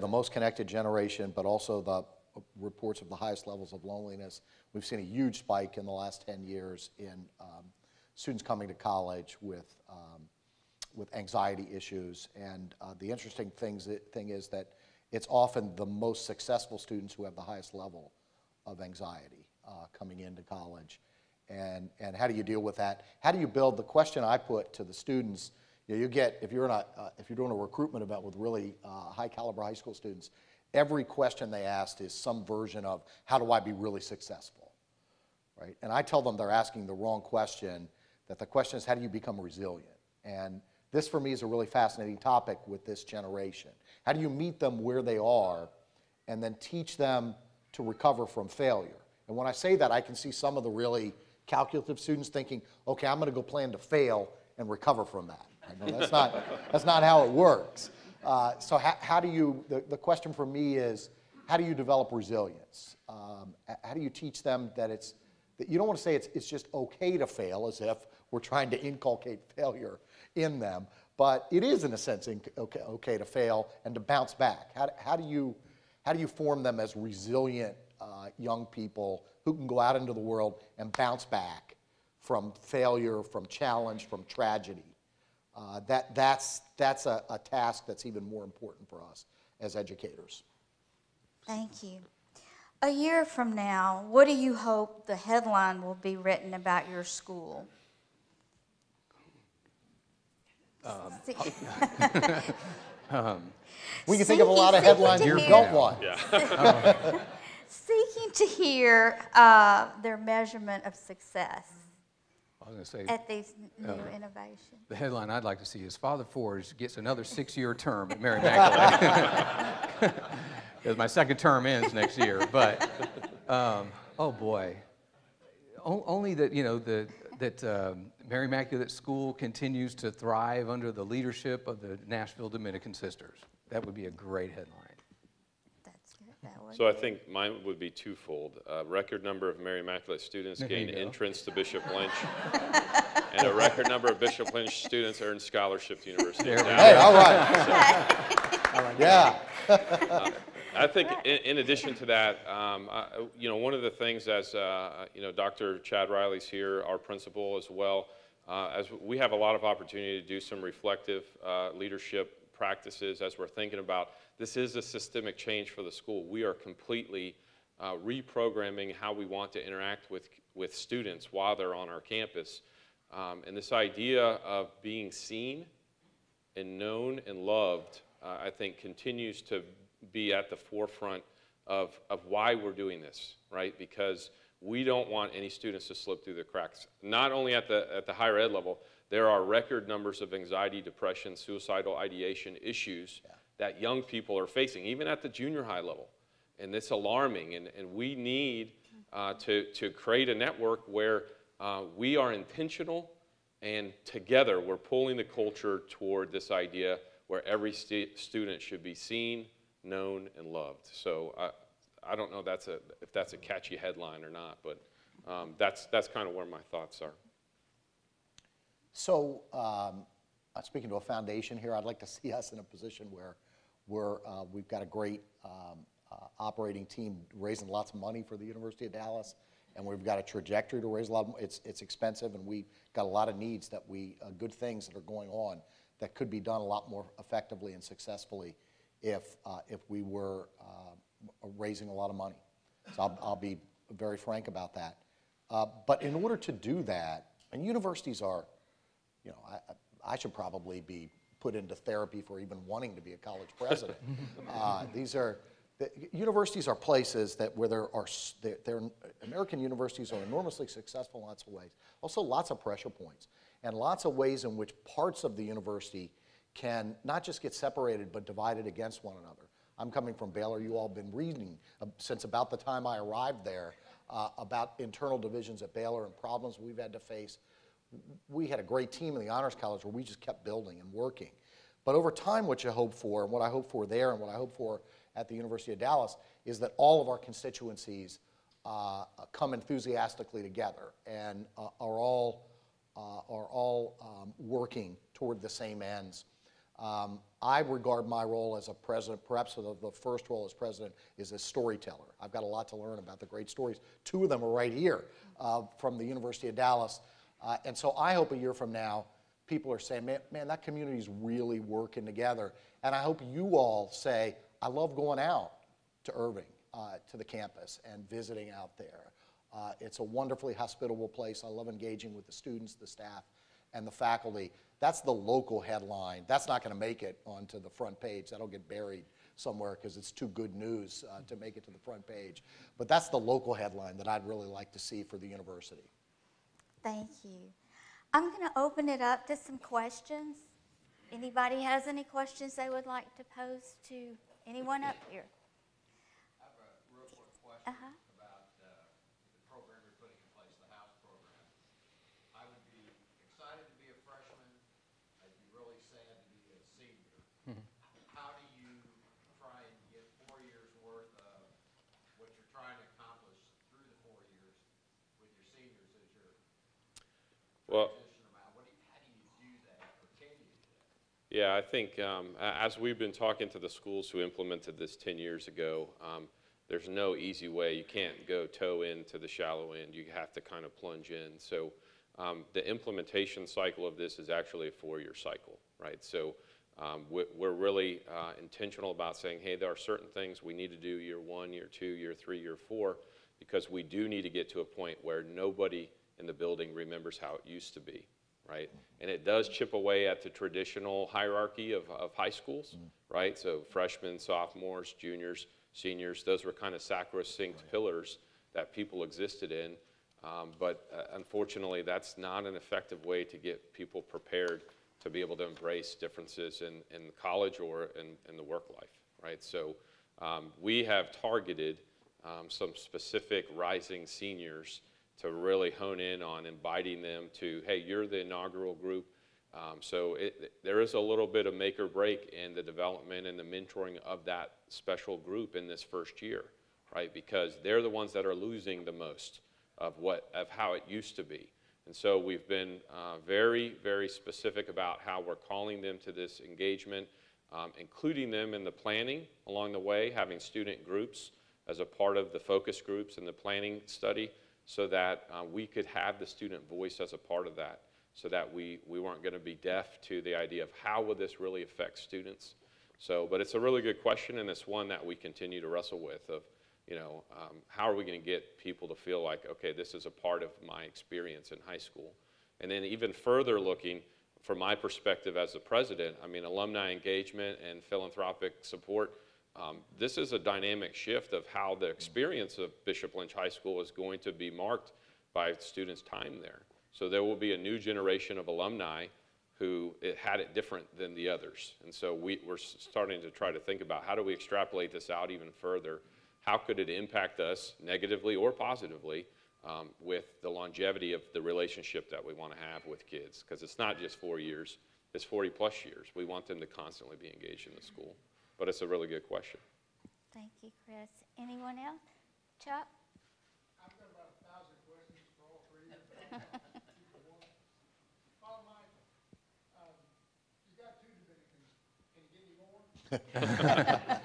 S8: most connected generation, but also the reports of the highest levels of loneliness. We've seen a huge spike in the last 10 years in students coming to college with anxiety issues. And the interesting thing is that it's often the most successful students who have the highest level of anxiety coming into college. And how do you deal with that? How do you build? The question I put to the students, you get, if you're doing a recruitment event with really high caliber high school students, every question they asked is some version of, how do I be really successful, right? And I tell them they're asking the wrong question, that the question is, how do you become resilient? And this for me is a really fascinating topic with this generation. How do you meet them where they are and then teach them to recover from failure? And when I say that, I can see some of the really calculative students thinking, okay, I'm going to go plan to fail and recover from that. I know that's not how it works. So how do you, the question for me is, how do you develop resilience? How do you teach them that that you don't want to say it's just okay to fail, as if we're trying to inculcate failure in them, but it is in a sense okay to fail and to bounce back. How do you form them as resilient young people who can go out into the world and bounce back from failure, from challenge, from tragedy. That's a task that's even more important for us as educators.
S5: Thank you. A year from now, what do you hope the headline will be written about your school?
S8: We can think of a lot of headlines you don't want.
S5: Seeking to hear their measurement of success
S6: I was going to say,
S5: at these new innovations.
S6: the headline I'd like to see is Father Forge gets another 6-year term at Mary Immaculate. Because my second term ends next year. But, oh boy, only that, you know, that Mary Immaculate School continues to thrive under the leadership of the Nashville Dominican Sisters. That would be a great headline.
S5: That's good. That would
S7: So I think mine would be twofold. A record number of Mary Immaculate students
S6: There you
S7: gain
S6: go.
S7: entrance to Bishop Lynch, and a record number of Bishop Lynch students earn scholarship to University of
S6: There we
S7: Dallas.
S8: Hey, all right. Yeah.
S7: I think in addition to that, you know, one of the things as, you know, Dr. Chad Riley's here, our principal as well, as we have a lot of opportunity to do some reflective leadership practices as we're thinking about this is a systemic change for the school. We are completely reprogramming how we want to interact with students while they're on our campus. And this idea of being seen and known and loved, I think continues to be at the forefront of why we're doing this, right? Because we don't want any students to slip through the cracks. Not only at the higher ed level, there are record numbers of anxiety, depression, suicidal ideation issues that young people are facing, even at the junior high level. And it's alarming, and we need to create a network where we are intentional, and together we're pulling the culture toward this idea where every student should be seen, known, and loved. So I don't know if that's a catchy headline or not, but that's kind of where my thoughts are.
S8: So, speaking to a foundation here, I'd like to see us in a position where we've got a great operating team raising lots of money for the University of Dallas, and we've got a trajectory to raise a lot of money. It's expensive, and we've got a lot of needs that good things that are going on that could be done a lot more effectively and successfully if we were raising a lot of money. So I'll be very frank about that. But in order to do that, and universities are, you know, I should probably be put into therapy for even wanting to be a college president. Universities are places where American universities are enormously successful in lots of ways. Also lots of pressure points and lots of ways in which parts of the university can not just get separated but divided against one another. I'm coming from Baylor. You all have been reading since about the time I arrived there about internal divisions at Baylor and problems we've had to face. We had a great team in the Honors College where we just kept building and working. But over time, what you hope for, and what I hope for there and what I hope for at the University of Dallas, is that all of our constituencies come enthusiastically together and are all working toward the same ends. I regard my role as a president, perhaps the first role as president, is as storyteller. I've got a lot to learn about the great stories. 2 of them are right here from the University of Dallas. And so I hope a year from now, people are saying, man, that community's really working together. And I hope you all say, I love going out to Irving, to the campus, and visiting out there. It's a wonderfully hospitable place. I love engaging with the students, the staff, and the faculty. That's the local headline. That's not going to make it onto the front page. That'll get buried somewhere because it's too good news to make it to the front page. But that's the local headline that I'd really like to see for the university.
S5: Thank you. I'm going to open it up to some questions. Anybody has any questions they would like to pose to anyone up here?
S9: I have a real quick question about the program you're putting in place, the house program. I would be excited to be a freshman. I'd be really sad to be a senior. How do you try and get 4 years worth of what you're trying to accomplish through the 4 years with your seniors as your transition around? How do you do that, or can you do that?
S7: Yeah, I think as we've been talking to the schools who implemented this 10 years ago, there's no easy way. You can't go toe into the shallow end. You have to kind of plunge in. So the implementation cycle of this is actually a 4-year cycle, right? So we're really intentional about saying, hey, there are certain things we need to do year 1, year 2, year 3, year 4, because we do need to get to a point where nobody in the building remembers how it used to be, right? And it does chip away at the traditional hierarchy of high schools, right? So freshmen, sophomores, juniors, seniors, those were kind of sacrosanct pillars that people existed in. But unfortunately, that's not an effective way to get people prepared to be able to embrace differences in college or in the work life, right? So we have targeted some specific rising seniors to really hone in on inviting them to, hey, you're the inaugural group. So there is a little bit of make or break in the development and the mentoring of that special group in this first year, right? Because they're the ones that are losing the most of how it used to be. And so we've been very, very specific about how we're calling them to this engagement, including them in the planning along the way, having student groups as a part of the focus groups and the planning study, so that we could have the student voice as a part of that, so that we weren't going to be deaf to the idea of how would this really affect students. So, but it's a really good question, and it's one that we continue to wrestle with of, how are we going to get people to feel like, okay, this is a part of my experience in high school? And then even further looking, from my perspective as the president, I mean, alumni engagement and philanthropic support, this is a dynamic shift of how the experience of Bishop Lynch High School is going to be marked by students' time there. So there will be a new generation of alumni who had it different than the others. And so we're starting to try to think about how do we extrapolate this out even further? How could it impact us negatively or positively with the longevity of the relationship that we want to have with kids? Because it's not just 4 years, it's 40 plus years. We want them to constantly be engaged in the school. But it's a really good question.
S5: Thank you, Chris. Anyone else? Chuck?
S9: I've got about 1,000 questions for all three of you. Father Michael, you got 2 Dominicans. Can you get any more?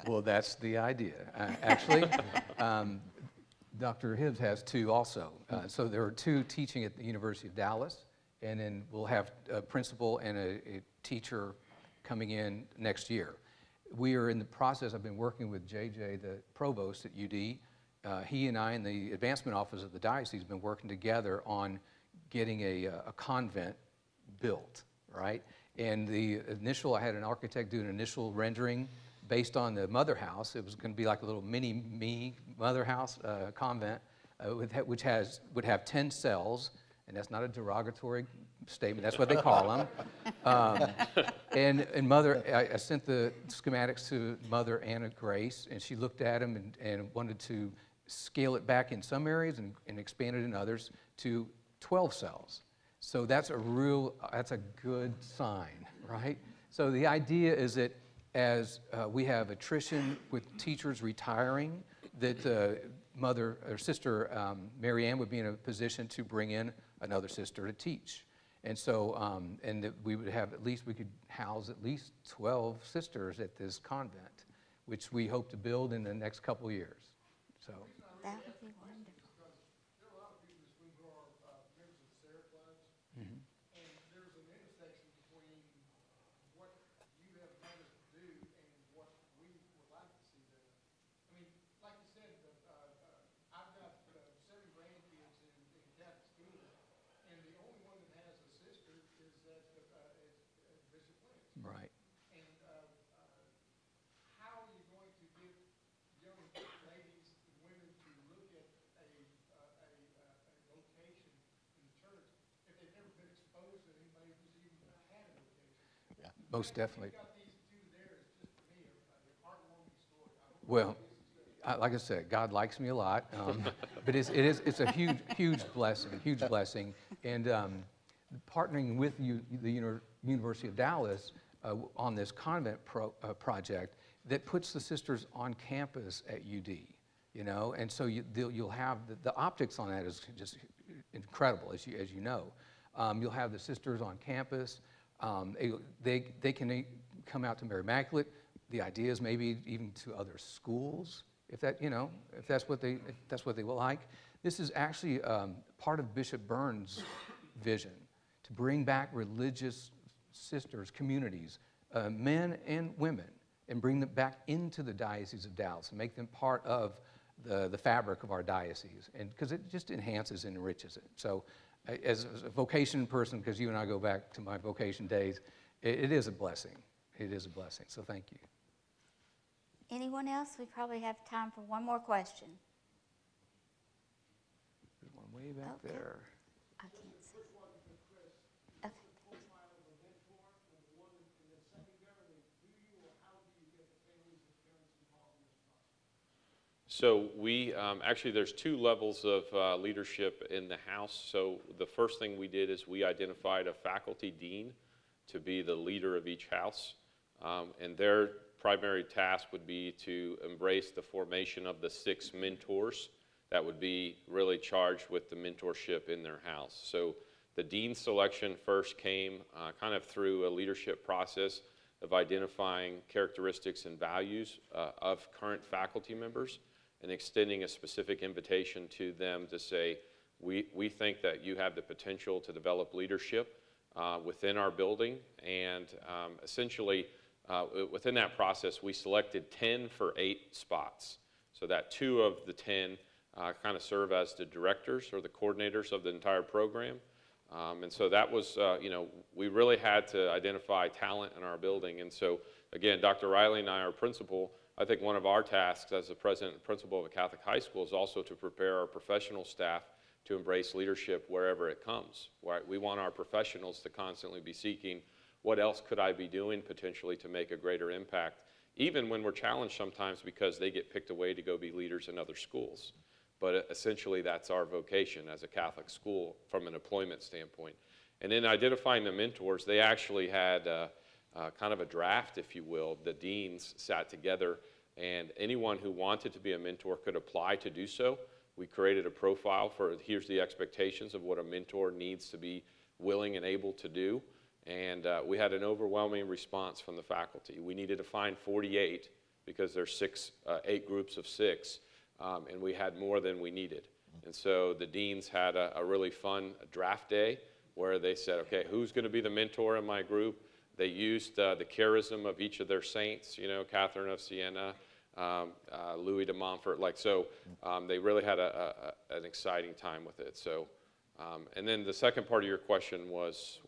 S6: Well, that's the idea. Actually, Dr. Hibbs has 2 also. So there are 2 teaching at the University of Dallas, and then we'll have a principal and a teacher coming in next year. We are in the process, I've been working with JJ, the provost at UD. He and I in the advancement office of the diocese have been working together on getting a convent built, right? And the initial, I had an architect do an initial rendering based on the mother house. It was going to be like a little mini-me mother house convent, which would have 10 cells, and that's not a derogatory statement, that's what they call them. And Mother, I sent the schematics to Mother Anna Grace, and she looked at them and wanted to scale it back in some areas and expand it in others to 12 cells. So that's a good sign, right? So the idea is that as we have attrition with teachers retiring, that Mother or Sister Mary Ann would be in a position to bring in another sister to teach. And so, and that we would have we could house at least 12 sisters at this convent, which we hope to build in the next couple years. So.
S5: That would be wonderful.
S9: There are a lot of people in this room who are members of the Sarah clubs, and there's an intersection between what you have made us do and what we would like to see done. I mean, like you said, I've got 7 grandkids in Catholic school, and the only one that has a sister is at Bishop Lynch.
S6: Right.
S9: And how are you going to get young ladies and women to look at a location in the church if they've never been exposed to anybody who's even had a location?
S6: Yeah, most definitely.
S9: You got these 2 there is just for me a heartwarming story.
S6: Well, like I said, God likes me a lot, but it's a huge blessing. And partnering with the University of Dallas on this convent project that puts the sisters on campus at UD, and so you'll have the optics on that is just incredible, as you know. You'll have the sisters on campus. They can come out to Immaculate. The idea is maybe even to other schools, if that's what they will like. This is actually part of Bishop Burns' vision to bring back religious sisters, communities, men and women, and bring them back into the Diocese of Dallas and make them part of the fabric of our diocese, and because it just enhances and enriches it. So as a vocation person, because you and I go back to my vocation days, it is a blessing. It is a blessing, so thank you.
S5: Anyone else? We probably have time for one more question.
S6: There's one way back
S5: Okay.
S6: there.
S5: I can't see. Okay.
S7: So we, actually there's two levels of leadership in the house. So the first thing we did is we identified a faculty dean to be the leader of each house. And their primary task would be to embrace the formation of the 6 mentors that would be really charged with the mentorship in their house. So the dean selection first came kind of through a leadership process of identifying characteristics and values of current faculty members and extending a specific invitation to them to say, we think that you have the potential to develop leadership within our building. And essentially, within that process, we selected 10 for 8 spots. So that 2 of the 10 kind of serve as the directors or the coordinators of the entire program. And so that was, we really had to identify talent in our building. And so, again, Dr. Riley and I, our principal, I think one of our tasks as the president and principal of a Catholic high school is also to prepare our professional staff to embrace leadership wherever it comes. Right? We want our professionals to constantly be seeking, what else could I be doing potentially to make a greater impact, even when we're challenged sometimes because they get picked away to go be leaders in other schools. But essentially that's our vocation as a Catholic school from an employment standpoint. And in identifying the mentors, they actually had kind of a draft, if you will. The deans sat together, and anyone who wanted to be a mentor could apply to do so. We created a profile for, here's the expectations of what a mentor needs to be willing and able to do. And we had an overwhelming response from the faculty. We needed to find 48 because there's 8 groups of 6, and we had more than we needed. And so the deans had a really fun draft day where they said, okay, who's going to be the mentor in my group? They used the charism of each of their saints, Catherine of Siena, Louis de Montfort. They really had an exciting time with it. So, and then the second part of your question was,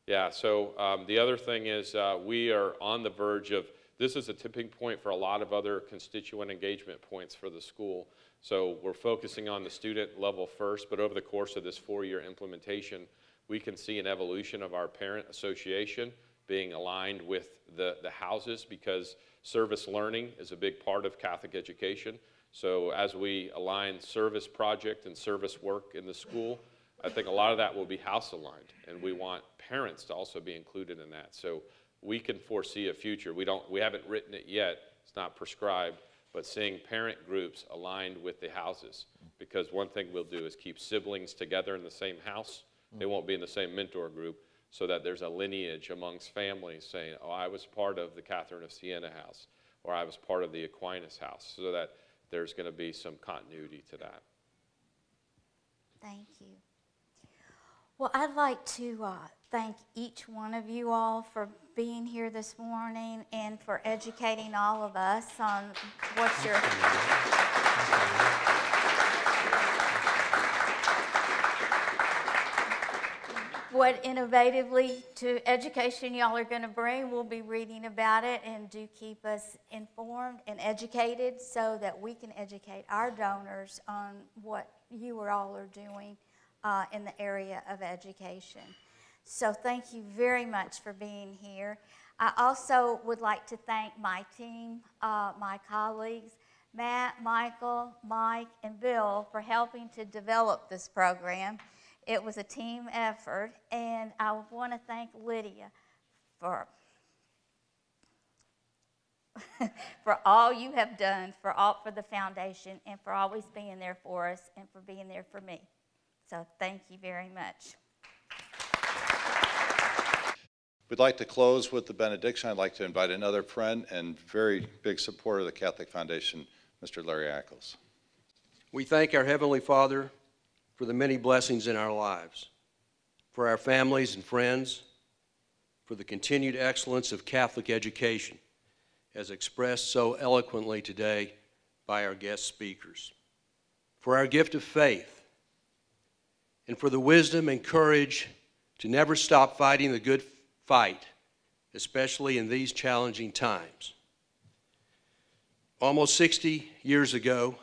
S7: yeah, so the other thing is we are on the verge of, this is a tipping point for a lot of other constituent engagement points for the school. So we're focusing on the student level first, but over the course of this 4-year implementation, we can see an evolution of our parent association being aligned with the houses, because service learning is a big part of Catholic education. So as we align service project and service work in the school, I think a lot of that will be house aligned, and we want parents to also be included in that. So we can foresee a future. We haven't written it yet, it's not prescribed, but seeing parent groups aligned with the houses, because one thing we'll do is keep siblings together in the same house. They won't be in the same mentor group, so that there's a lineage amongst families saying, oh, I was part of the Catherine of Siena house, or I was part of the Aquinas house, so that there's going to be some continuity to that.
S5: Thank you. Well, I'd like to thank each one of you all for being here this morning and for educating all of us on what your... what innovatively to education y'all are going to bring. We'll be reading about it, and do keep us informed and educated so that we can educate our donors on what you all are doing in the area of education. So thank you very much for being here. I also would like to thank my team, my colleagues, Matt, Michael, Mike, and Bill, for helping to develop this program. It was a team effort, and I want to thank Lydia for all you have done for the foundation, and for always being there for us and for being there for me. So thank you very much.
S1: We'd like to close with the benediction. I'd like to invite another friend and very big supporter of the Catholic Foundation, Mr. Larry Ackles.
S10: We thank our Heavenly Father for the many blessings in our lives, for our families and friends, for the continued excellence of Catholic education, as expressed so eloquently today by our guest speakers, for our gift of faith, and for the wisdom and courage to never stop fighting the good fight, especially in these challenging times. Almost 60 years ago,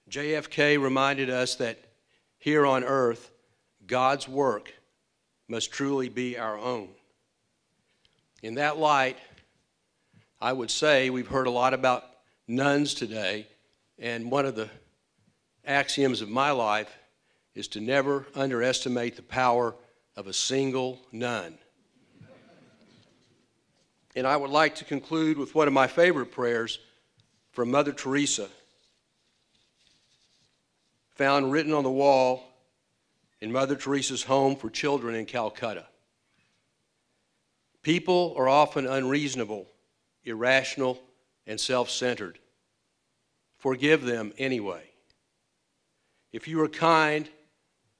S10: JFK reminded us that here on earth, God's work must truly be our own. In that light, I would say we've heard a lot about nuns today, and one of the axioms of my life is to never underestimate the power of a single nun. And I would like to conclude with one of my favorite prayers from Mother Teresa, found written on the wall in Mother Teresa's home for children in Calcutta. People are often unreasonable, irrational, and self-centered. Forgive them anyway. If you are kind,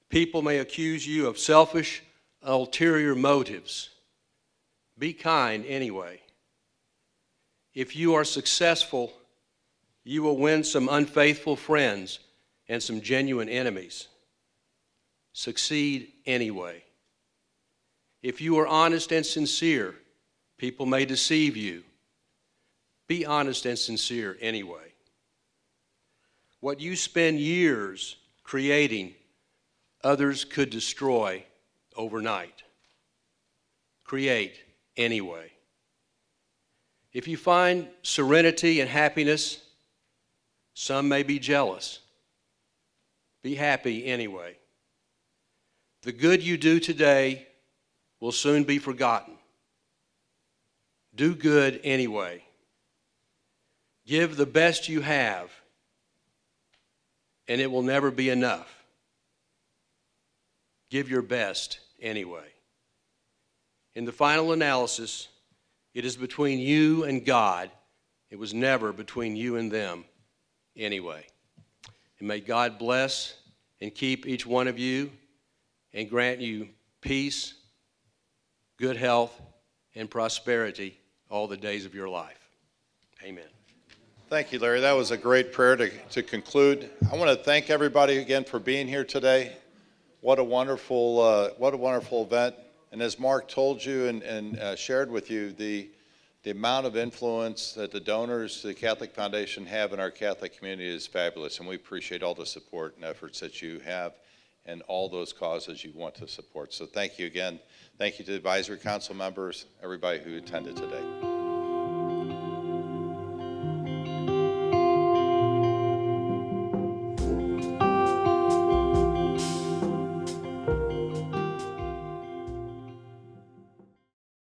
S10: people may accuse you of selfish, ulterior motives. Be kind anyway. If you are successful, you will win some unfaithful friends and some genuine enemies. Succeed anyway. If you are honest and sincere, people may deceive you. Be honest and sincere anyway. What you spend years creating, others could destroy overnight. Create anyway. If you find serenity and happiness, some may be jealous. Be happy anyway. The good you do today will soon be forgotten. Do good anyway. Give the best you have, and it will never be enough. Give your best anyway. In the final analysis, it is between you and God. It was never between you and them anyway. And may God bless and keep each one of you and grant you peace, good health, and prosperity all the days of your life. Amen.
S1: Thank you, Larry. That was a great prayer to conclude. I want to thank everybody again for being here today. What a wonderful event. And as Mark told you and shared with you, the amount of influence that the donors to the Catholic Foundation have in our Catholic community is fabulous, and we appreciate all the support and efforts that you have and all those causes you want to support. So thank you again. Thank you to the Advisory Council members, everybody who attended today.